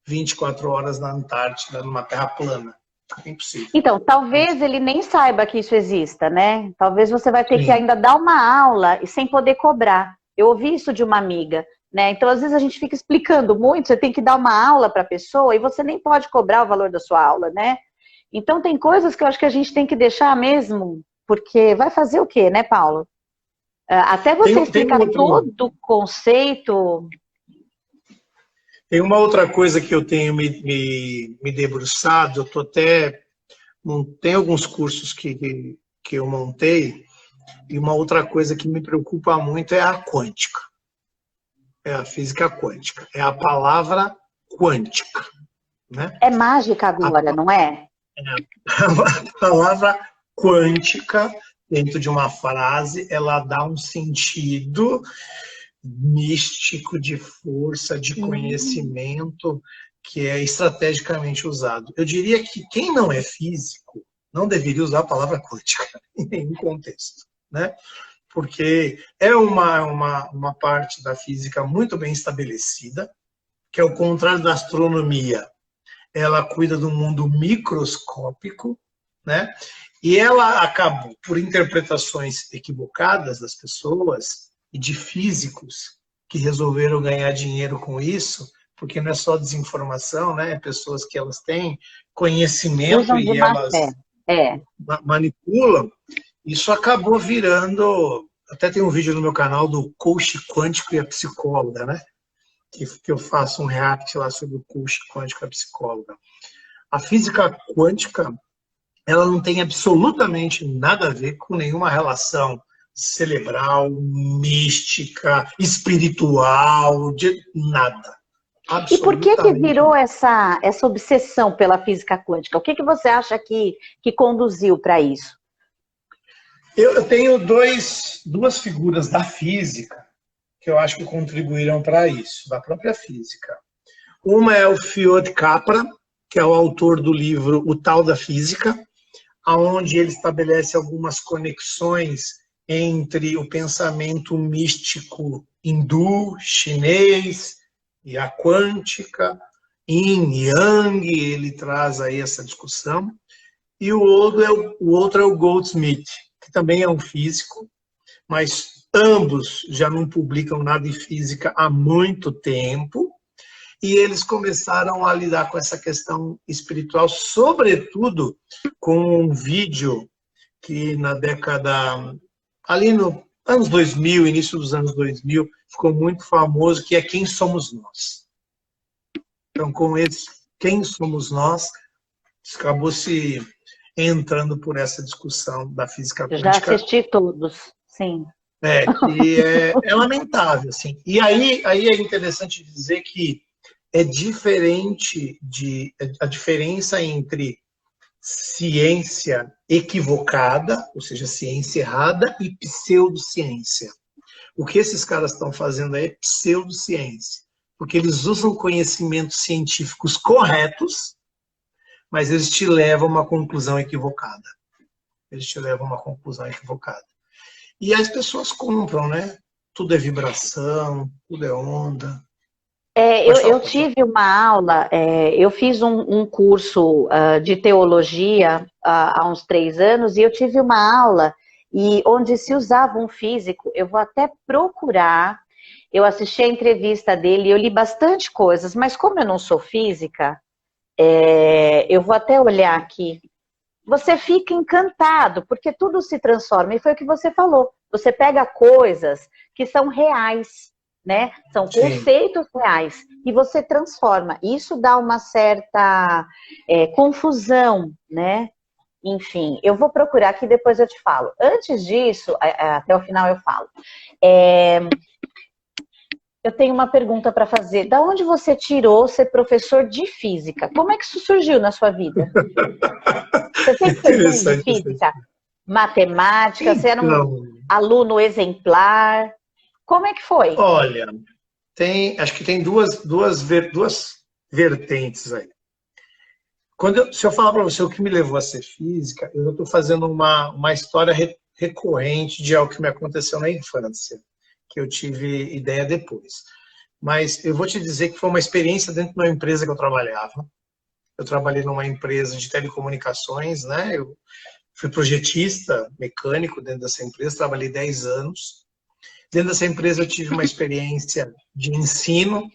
24 horas na Antártida, numa terra plana. É impossível. Então, talvez ele nem saiba que isso exista, né? Talvez você vai ter Sim. que ainda dar uma aula e sem poder cobrar. Eu ouvi isso de uma amiga, né? Então, às vezes a gente fica explicando muito, você tem que dar uma aula para a pessoa e você nem pode cobrar o valor da sua aula, né? Então, tem coisas que eu acho que a gente tem que deixar mesmo, porque vai fazer o quê, né, Paulo? Até você explicar todo o conceito... Tem uma outra coisa que eu tenho me debruçado, eu tô até... Tem alguns cursos que eu montei, e uma outra coisa que me preocupa muito é a quântica. É a física quântica. É a palavra quântica. Né? É mágica agora, não é? A palavra quântica, dentro de uma frase, ela dá um sentido místico, de força, de conhecimento, que é estrategicamente usado. Eu diria que quem não é físico não deveria usar a palavra quântica em nenhum contexto, né? Porque é uma parte da física muito bem estabelecida, que ao contrário da astronomia, ela cuida do mundo microscópico, né? E ela acabou, por interpretações equivocadas das pessoas e de físicos que resolveram ganhar dinheiro com isso, porque não é só desinformação, né? É pessoas que elas têm conhecimento e elas manipulam. Isso acabou virando... Até tem um vídeo no meu canal do coach quântico e a psicóloga, né? Que eu faço um react lá sobre o coach quântico e a psicóloga. A física quântica, ela não tem absolutamente nada a ver com nenhuma relação cerebral, mística, espiritual, de nada. E por que virou essa obsessão pela física quântica? O que você acha que conduziu para isso? Eu tenho duas figuras da física que eu acho que contribuíram para isso, da própria física. Uma é o Fyodor Capra, que é o autor do livro O Tal da Física, onde ele estabelece algumas conexões entre o pensamento místico hindu, chinês e a quântica, yin e yang, ele traz aí essa discussão. E o outro é o Goldsmith, que também é um físico, mas ambos já não publicam nada em física há muito tempo, e eles começaram a lidar com essa questão espiritual, sobretudo com um vídeo que na década, ali no anos 2000, início dos anos 2000, ficou muito famoso, que é Quem Somos Nós. Então, com esse Quem Somos Nós, acabou se entrando por essa discussão da física quântica. Já assisti todos. Sim. É lamentável, assim. E aí é interessante dizer que é diferente a diferença entre ciência equivocada, ou seja, ciência errada, e pseudociência. O que esses caras estão fazendo é pseudociência, porque eles usam conhecimentos científicos corretos, mas eles te levam a uma conclusão equivocada. Eles te levam a uma conclusão equivocada. E as pessoas compram, né? Tudo é vibração, tudo é onda. Pode falar, Eu pode falar. tive uma aula, eu fiz um curso de teologia há uns 3 anos, e eu tive uma aula onde se usava um físico. Eu vou até procurar, eu assisti a entrevista dele, eu li bastante coisas, mas como eu não sou física, eu vou até olhar aqui. Você fica encantado, porque tudo se transforma, e foi o que você falou. Você pega coisas que são reais, né? São Sim. conceitos reais, e você transforma. Isso dá uma certa confusão, né? Enfim, eu vou procurar aqui, depois eu te falo. Antes disso, até o final eu falo. Eu tenho uma pergunta para fazer. Da onde você tirou ser professor de física? Como é que isso surgiu na sua vida? Você sempre foi bom de Interessante essa física? história. Matemática? Você era um Então, aluno exemplar? Como é que foi? olha, acho que tem duas vertentes aí. Se eu falar para você o que me levou a ser física, eu estou fazendo uma história recorrente de algo que me aconteceu na infância, que eu tive ideia depois. Mas eu vou te dizer que foi uma experiência dentro de uma empresa que eu trabalhava. Eu trabalhei numa empresa de telecomunicações, né? Eu fui projetista mecânico dentro dessa empresa, trabalhei 10 anos. Dentro dessa empresa eu tive uma experiência de ensino.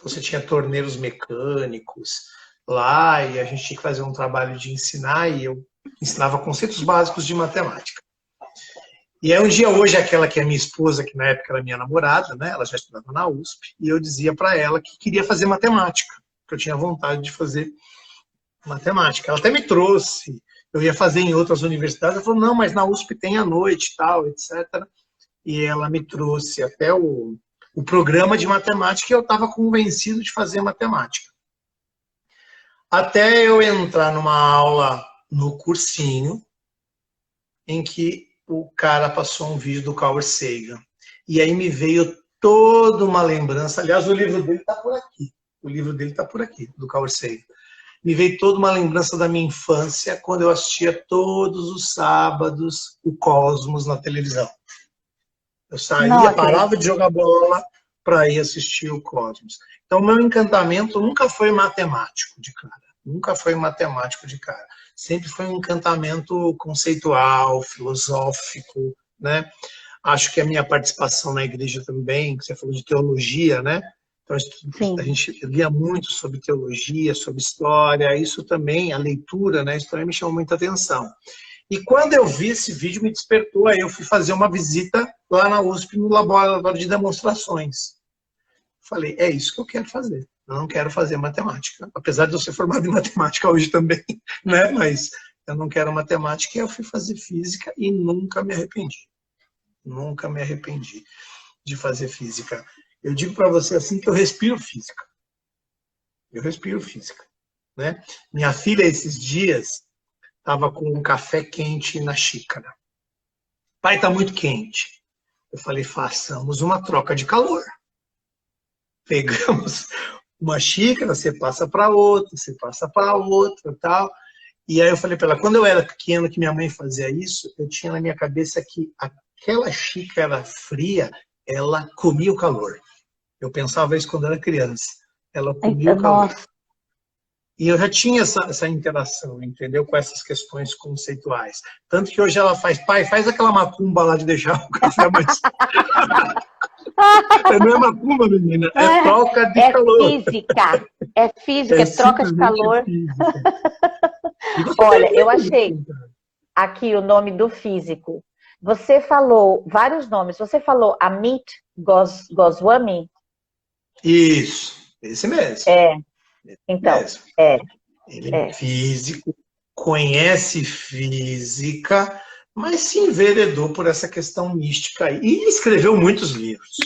Você tinha torneiros mecânicos lá e a gente tinha que fazer um trabalho de ensinar e eu ensinava conceitos básicos de matemática. E aí um dia hoje, aquela que é minha esposa, que na época era minha namorada, né, ela já estudava na USP, e eu dizia para ela que queria fazer matemática, que eu tinha vontade de fazer matemática. Ela até me trouxe, eu ia fazer em outras universidades, ela falou, não, mas na USP tem à noite e tal, etc. E ela me trouxe até o programa de matemática e eu estava convencido de fazer matemática. Até eu entrar numa aula no cursinho, em que o cara passou um vídeo do Carl Sagan. E aí me veio toda uma lembrança, aliás, o livro dele está por aqui. O livro dele está por aqui, do Carl Sagan. Me veio toda uma lembrança da minha infância, quando eu assistia todos os sábados o Cosmos na televisão. Eu Não saía, parava de acredito. jogar bola para ir assistir o Cosmos. Então, meu encantamento nunca foi matemático de cara. Nunca foi matemático de cara. Sempre foi um encantamento conceitual, filosófico, né? Acho que a minha participação na igreja também, que você falou de teologia, né? Então, a Sim. gente lia muito sobre teologia, sobre história, isso também, a leitura, né? Isso também me chamou muita atenção. E quando eu vi esse vídeo, me despertou, aí eu fui fazer uma visita lá na USP, no laboratório de demonstrações. Falei, é isso que eu quero fazer. Eu não quero fazer matemática. Apesar de eu ser formado em matemática hoje também, né? Mas eu não quero matemática. E eu fui fazer física e nunca me arrependi. Nunca me arrependi de fazer física. Eu digo para você assim que eu respiro física. Eu respiro física, né? Minha filha, esses dias, estava com um café quente na xícara. Pai, está muito quente. Eu falei, façamos uma troca de calor. Pegamos uma xícara, você passa para outra, você passa para outra, tal. E aí eu falei para ela, quando eu era pequeno, que minha mãe fazia isso, eu tinha na minha cabeça que aquela xícara fria, ela comia o calor. Eu pensava isso quando eu era criança. Ela comia o calor. Nossa. E eu já tinha essa interação, entendeu? Com essas questões conceituais. Tanto que hoje ela faz, pai, faz aquela macumba lá de deixar o café mais. Não é macumba, menina, é troca de É calor. física, É é troca de simplesmente calor. física. E você tem Olha, eu muito achei isso. aqui o nome do físico. Você falou vários nomes. Você falou Amit Goswami? Isso, esse mesmo. É, Esse então, mesmo. é, Ele é é. físico, conhece física, mas se enveredou por essa questão mística aí. E escreveu muitos livros.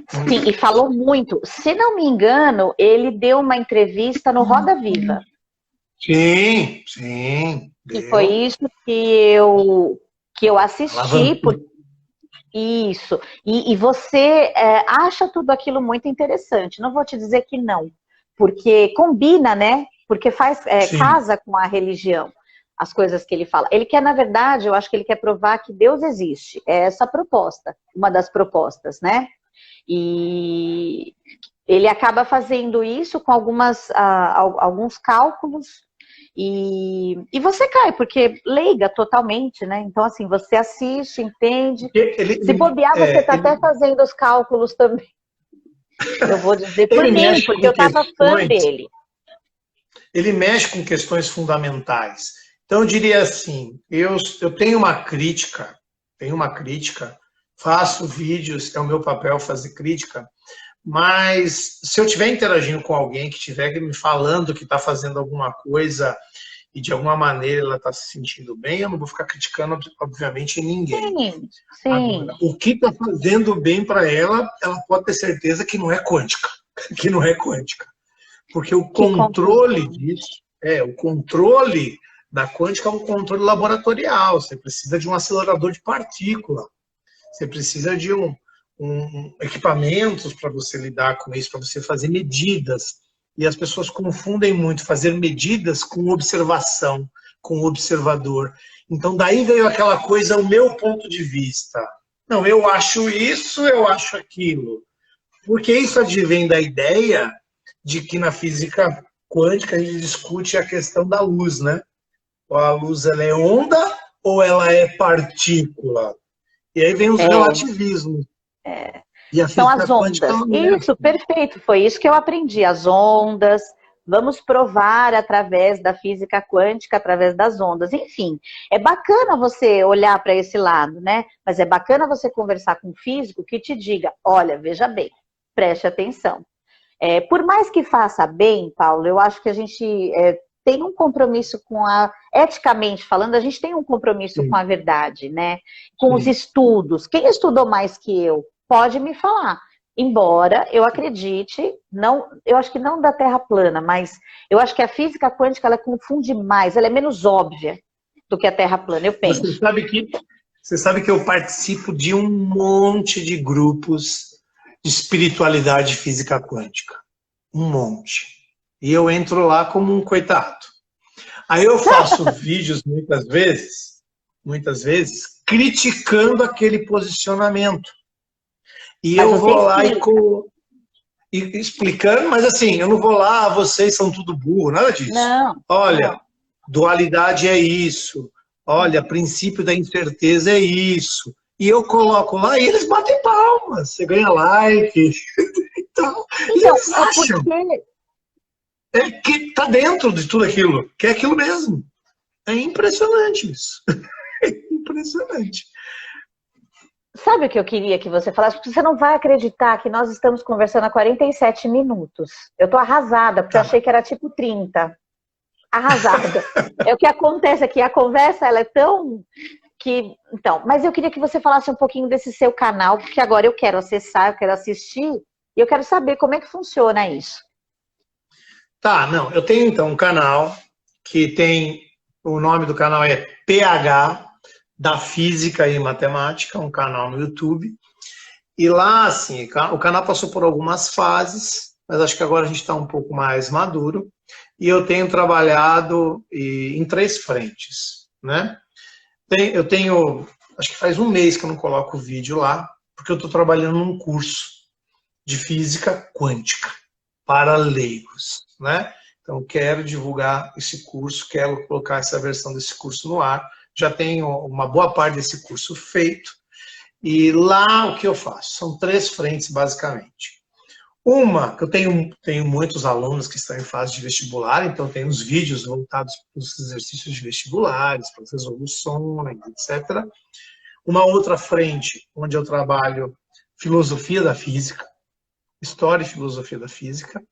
Sim, e falou muito. Se não me engano, ele deu uma entrevista no Roda Viva. Sim, sim. E foi isso que eu assisti. Isso. E você acha tudo aquilo muito interessante. Não vou te dizer que não, porque combina, né? Porque casa com a religião, as coisas que ele fala. Ele quer, na verdade, eu acho que ele quer provar que Deus existe. É essa a proposta, uma das propostas, né? E ele acaba fazendo isso com alguns cálculos. E você cai, porque leiga totalmente, né? Então, assim, você assiste, entende. Se bobear, você está até fazendo os cálculos também. Eu vou dizer por mim, porque eu estava fã dele. Ele mexe com questões fundamentais. Então, eu diria assim, eu tenho uma crítica, faço vídeos, é o meu papel fazer crítica, mas se eu estiver interagindo com alguém que estiver me falando que está fazendo alguma coisa e de alguma maneira ela está se sentindo bem, eu não vou ficar criticando, obviamente, ninguém. Sim, sim. Agora, o que está fazendo bem para ela pode ter certeza que não é quântica. Que não é quântica. Porque o controle disso, o controle da quântica é um controle laboratorial. Você precisa de um acelerador de partícula. Você precisa de equipamentos para você lidar com isso, para você fazer medidas. E as pessoas confundem muito fazer medidas com observação, com observador. Então, daí veio aquela coisa, o meu ponto de vista. Não, eu acho isso, eu acho aquilo. Porque isso advém da ideia de que na física quântica a gente discute a questão da luz, né? A luz, ela é onda ou ela é partícula? E aí vem os relativismos. E a são as ondas. Isso, perfeito. Foi isso que eu aprendi. As ondas. Vamos provar através da física quântica, através das ondas. Enfim, é bacana você olhar para esse lado, né? Mas é bacana você conversar com um físico que te diga, olha, veja bem, preste atenção. Por mais que faça bem, Paulo, eu acho que a gente tem um compromisso eticamente falando, a gente tem um compromisso com a verdade, né? Com os estudos. Quem estudou mais que eu pode me falar. Embora eu acredite, eu acho que não da Terra plana, mas eu acho que a física quântica ela confunde mais, ela é menos óbvia do que a Terra plana, eu penso. Você sabe que eu participo de um monte de grupos de espiritualidade física quântica. Um monte. E eu entro lá como um coitado. Aí eu faço vídeos muitas vezes, criticando aquele posicionamento. E eu vou lá e explicando, mas assim, eu não vou lá, vocês são tudo burro, nada disso. Não. Olha, dualidade é isso. Olha, princípio da incerteza é isso. E eu coloco lá e eles batem palmas. Você ganha like. Então eles acham que tá dentro de tudo aquilo, que é aquilo mesmo. É impressionante isso. É impressionante. Sabe o que eu queria que você falasse? Porque você não vai acreditar que nós estamos conversando há 47 minutos. Eu tô arrasada, porque eu achei que era tipo 30. Arrasada. É o que acontece aqui. A conversa, ela é tão... Então, mas eu queria que você falasse um pouquinho desse seu canal, porque agora eu quero acessar, eu quero assistir, e eu quero saber como é que funciona isso. Tá, não. Eu tenho, então, um canal que tem... O nome do canal é PH... da Física e Matemática, um canal no YouTube. E lá, assim, o canal passou por algumas fases, mas acho que agora a gente está um pouco mais maduro. E eu tenho trabalhado em 3 frentes, né? Eu tenho, acho que faz um mês que eu não coloco vídeo lá, porque eu estou trabalhando num curso de Física Quântica para leigos, né? Então, quero divulgar esse curso, quero colocar essa versão desse curso no ar. Já tenho uma boa parte desse curso feito. E lá o que eu faço? São 3 frentes, basicamente. Uma, que eu tenho muitos alunos que estão em fase de vestibular, então tem os vídeos voltados para os exercícios de vestibulares, para as resoluções, etc. Uma outra frente, onde eu trabalho filosofia da física, história e filosofia da física,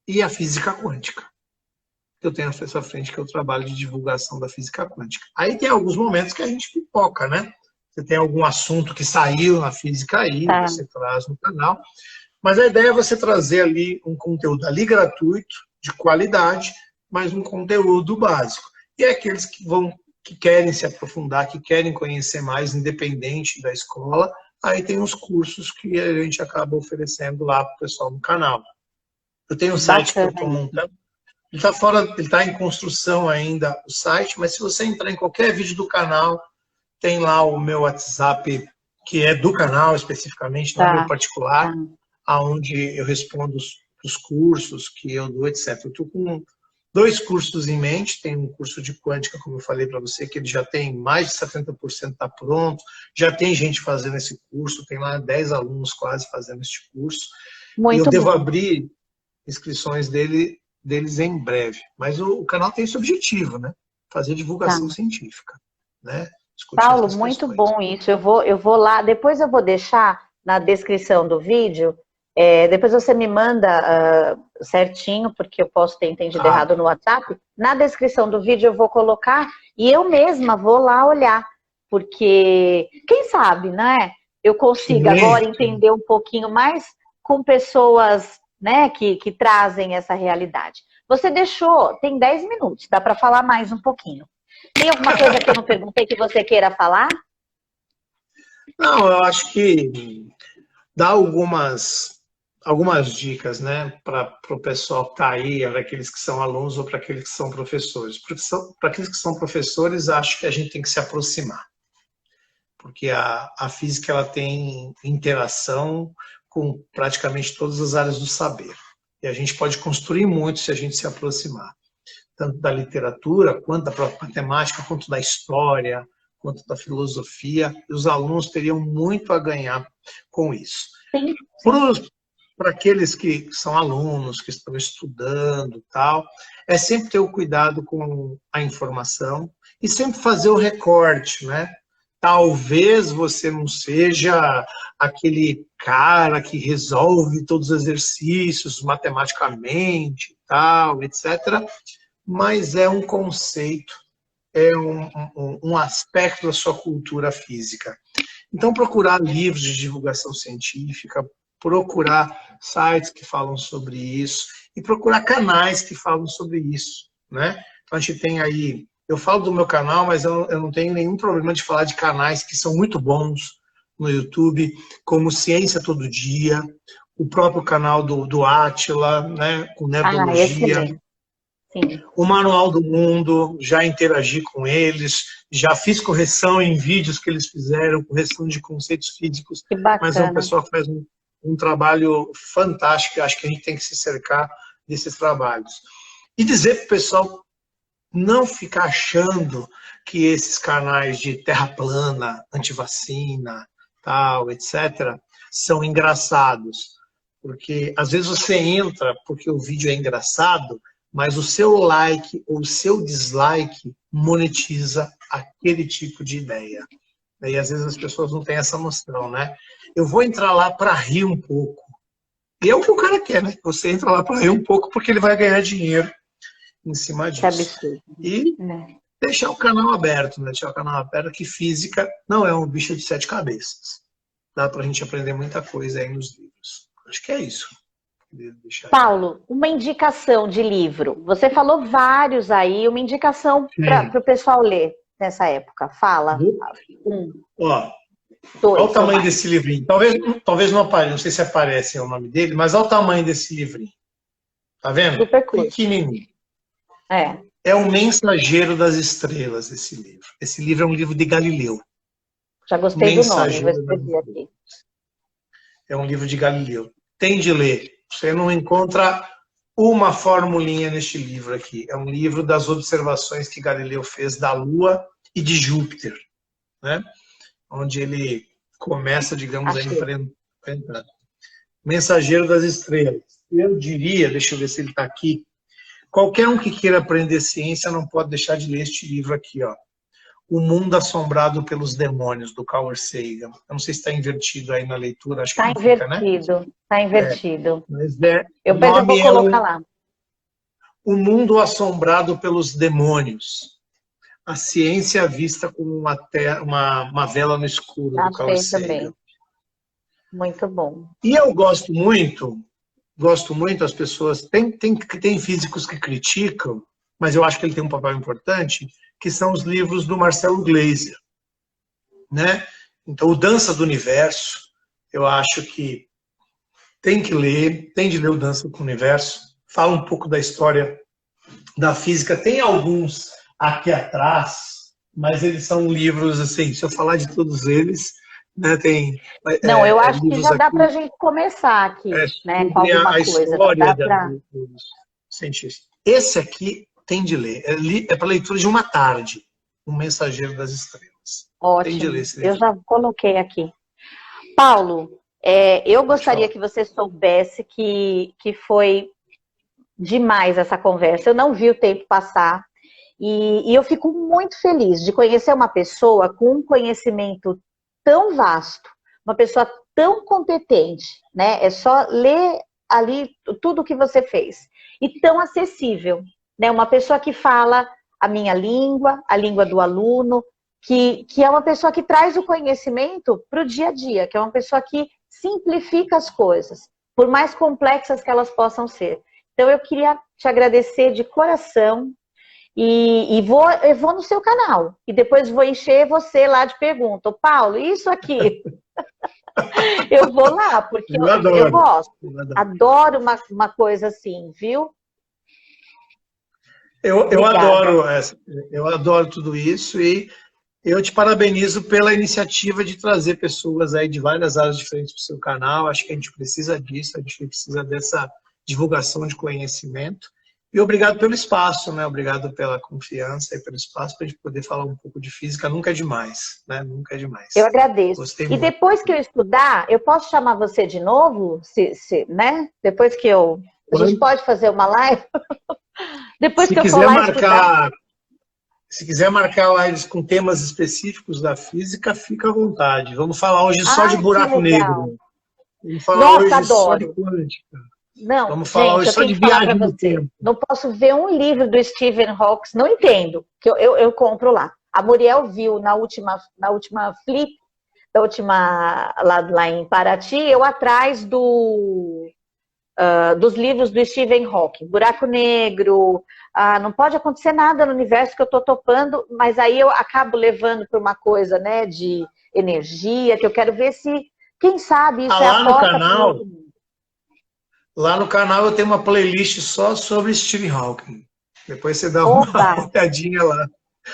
e a física quântica. eu tenho essa frente que é o trabalho de divulgação da física quântica. Aí tem alguns momentos que a gente pipoca, né? Você tem algum assunto que saiu na física aí, Tá. você traz no canal. Mas a ideia é você trazer ali um conteúdo ali gratuito, de qualidade, mas um conteúdo básico. E é aqueles que querem se aprofundar, que querem conhecer mais, independente da escola, aí tem os cursos que a gente acaba oferecendo lá para o pessoal no canal. Eu tenho um site que eu estou montando. Ele está em construção ainda, o site, mas se você entrar em qualquer vídeo do canal, tem lá o meu WhatsApp, que é do canal especificamente, não é meu particular, onde eu respondo os cursos que eu dou, etc. Eu estou com 2 cursos em mente. Tem um curso de quântica, como eu falei para você, que ele já tem mais de 70% está pronto, já tem gente fazendo esse curso, tem lá 10 alunos quase fazendo este curso. Muito e eu devo bom. abrir inscrições deles em breve. Mas o canal tem esse objetivo, né? Fazer divulgação científica, né? Discutir Paulo, essas muito questões. bom isso. Eu vou lá, depois eu vou deixar na descrição do vídeo, depois você me manda certinho, porque eu posso ter entendido errado no WhatsApp. Na descrição do vídeo eu vou colocar e eu mesma vou lá olhar, porque quem sabe, né? Eu consigo agora entender um pouquinho mais com pessoas, né, que trazem essa realidade. Você tem 10 minutos, dá para falar mais um pouquinho. Tem alguma coisa que eu não perguntei que você queira falar? Não, eu acho que dá algumas dicas, né, para o pessoal que está aí, para aqueles que são alunos ou para aqueles que são professores. Para aqueles que são professores, acho que a gente tem que se aproximar, porque a física ela tem interação com praticamente todas as áreas do saber. E a gente pode construir muito se a gente se aproximar, tanto da literatura, quanto da própria matemática, quanto da história, quanto da filosofia. E os alunos teriam muito a ganhar com isso. Sim. Para aqueles que são alunos, que estão estudando, tal, é sempre ter o cuidado com a informação e sempre fazer o recorte, né? Talvez você não seja aquele cara que resolve todos os exercícios matematicamente, tal, etc. Mas é um conceito, é um aspecto da sua cultura física. Então, procurar livros de divulgação científica, procurar sites que falam sobre isso e procurar canais que falam sobre isso, né? Então, a gente tem aí... Eu falo do meu canal, mas eu não tenho nenhum problema de falar de canais que são muito bons no YouTube, como Ciência Todo Dia, o próprio canal do Átila, né, com Nerdologia, Sim. o Manual do Mundo, já interagi com eles, já fiz correção em vídeos que eles fizeram, correção de conceitos físicos, Que bacana. mas é um pessoal que faz um trabalho fantástico, acho que a gente tem que se cercar desses trabalhos. E dizer para o pessoal não ficar achando que esses canais de terra plana, antivacina, tal, etc., são engraçados. Porque às vezes você entra porque o vídeo é engraçado, mas o seu like ou o seu dislike monetiza aquele tipo de ideia. E às vezes as pessoas não têm essa noção, né? Eu vou entrar lá para rir um pouco. E é o que o cara quer, né? Você entra lá para rir um pouco porque ele vai ganhar dinheiro em cima disso. Que absurdo. E deixar o canal aberto, né? Deixar o canal aberto, que física não é um bicho de 7 cabeças. Dá para a gente aprender muita coisa aí nos livros. Acho que é isso. Paulo, uma indicação de livro. Você falou vários aí, uma indicação para o pessoal ler nessa época. Fala. Ó, olha o tamanho desse livrinho. Talvez não apareça, não sei se aparece o nome dele, mas olha o tamanho desse livrinho. Tá vendo? Super cool. Pequenininho. É o Mensageiro das Estrelas, esse livro. Esse livro é um livro de Galileu. Já gostei do nome, vou escrever aqui. É um livro de Galileu. Tem de ler. Você não encontra uma formulinha neste livro aqui. É um livro das observações que Galileu fez da Lua e de Júpiter, né? Onde ele começa, digamos, a enfrentar. Mensageiro das Estrelas. Eu diria, deixa eu ver se ele está aqui, qualquer um que queira aprender ciência não pode deixar de ler este livro aqui, ó. O Mundo Assombrado pelos Demônios, do Carl Sagan. Eu não sei se está invertido aí na leitura, acho que está invertido, está invertido. Mas eu vou colocar lá. O Mundo Assombrado pelos Demônios. A ciência vista como uma vela no escuro, do Carl Achei também. Sagan. Muito bom. E eu gosto muito, as pessoas, tem físicos que criticam, mas eu acho que ele tem um papel importante, que são os livros do Marcelo Gleiser, né? Então, o Dança do Universo, eu acho que tem de ler o Dança do Universo, fala um pouco da história da física, tem alguns aqui atrás, mas eles são livros, assim, se eu falar de todos eles, né, tem Não, eu acho que livros já dá aqui para a gente começar aqui, né, com sobre alguma a coisa. Já história dá pra... dos cientistas. Esse aqui tem de ler, é para leitura de uma tarde, O Mensageiro das Estrelas. Tem de ler Ótimo, esse eu livro. já coloquei aqui. Paulo, eu gostaria falar. que você soubesse que foi demais essa conversa. Eu não vi o tempo passar e eu fico muito feliz de conhecer uma pessoa com um conhecimento tão vasto, uma pessoa tão competente, né? É só ler ali tudo o que você fez. E tão acessível, né? Uma pessoa que fala a minha língua, a língua do aluno, que é uma pessoa que traz o conhecimento para o dia a dia, que é uma pessoa que simplifica as coisas, por mais complexas que elas possam ser. Então, eu queria te agradecer de coração eu vou no seu canal. E depois vou encher você lá de perguntas. Paulo, isso aqui? Eu vou lá, porque Eu eu adoro. gosto. Eu adoro. Adoro uma coisa assim, viu? Eu adoro tudo isso e eu te parabenizo pela iniciativa de trazer pessoas aí de várias áreas diferentes para o seu canal. Acho que a gente precisa disso, a gente precisa dessa divulgação de conhecimento. E obrigado pelo espaço, né? Obrigado pela confiança e pelo espaço para a gente poder falar um pouco de física. Nunca é demais, né? Nunca é demais. Eu agradeço. Gostei E muito. depois que eu estudar, eu posso chamar você de novo? Né? Depois que a gente pode fazer uma live? Depois Se que eu for quiser lá marcar, estudar. se quiser marcar lives com temas específicos da física, fica à vontade. Vamos falar hoje só de Ai, que buraco legal. negro. Vamos falar Nossa, hoje só de adoro. quântica. Não, Vamos falar gente, hoje eu só tenho de que falar para viagem no você. tempo. Não posso ver um livro do Stephen Hawking, não entendo, que eu compro lá. A Muriel viu na última flip, da última lá em Paraty, eu atrás dos livros do Stephen Hawking. Buraco Negro, não pode acontecer nada no universo que eu estou topando, mas aí eu acabo levando para uma coisa, né, de energia, que eu quero ver se, quem sabe, isso é a porta para o outro mundo. Lá no canal eu tenho uma playlist só sobre Stephen Hawking. Depois você dá uma olhadinha lá.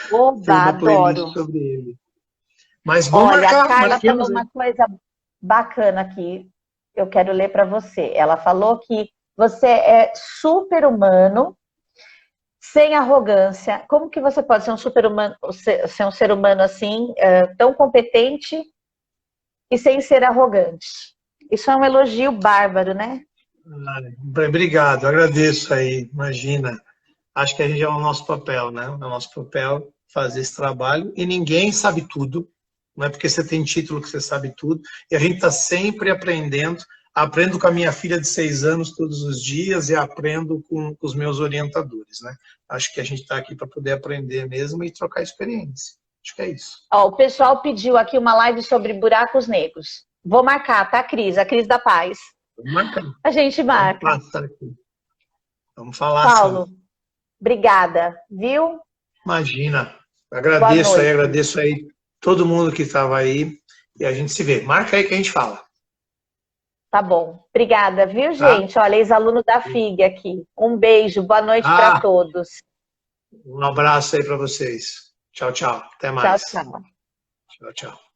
Tem uma playlist Adoro. sobre ele. Mas vamos Olha, marcar, a Carla falou marquemos aí. uma coisa bacana aqui, eu quero ler para você. Ela falou que você é super-humano, sem arrogância. Como que você pode ser um super-humano, ser um ser humano assim, tão competente e sem ser arrogante? Isso é um elogio bárbaro, né? Obrigado, agradeço aí, imagina. Acho que a gente é o nosso papel, né? É o nosso papel fazer esse trabalho e ninguém sabe tudo, não é porque você tem título que você sabe tudo, e a gente está sempre aprendendo. Aprendo com a minha filha de 6 anos todos os dias e aprendo com os meus orientadores, né? Acho que a gente está aqui para poder aprender mesmo e trocar experiência. Acho que é isso. Ó, o pessoal pediu aqui uma live sobre buracos negros. Vou marcar, tá, Cris? A Cris da Paz. Vamos marcar. A gente marca. Vamos falar Paulo, assim. Obrigada, viu? Imagina. Agradeço aí todo mundo que estava aí e a gente se vê. Marca aí que a gente fala. Tá bom. Obrigada, viu, gente? Tá? Olha, ex-aluno da FIG aqui. Um beijo, boa noite para todos. Um abraço aí para vocês. Tchau, tchau. Até mais. Tchau, tchau. Tchau, tchau.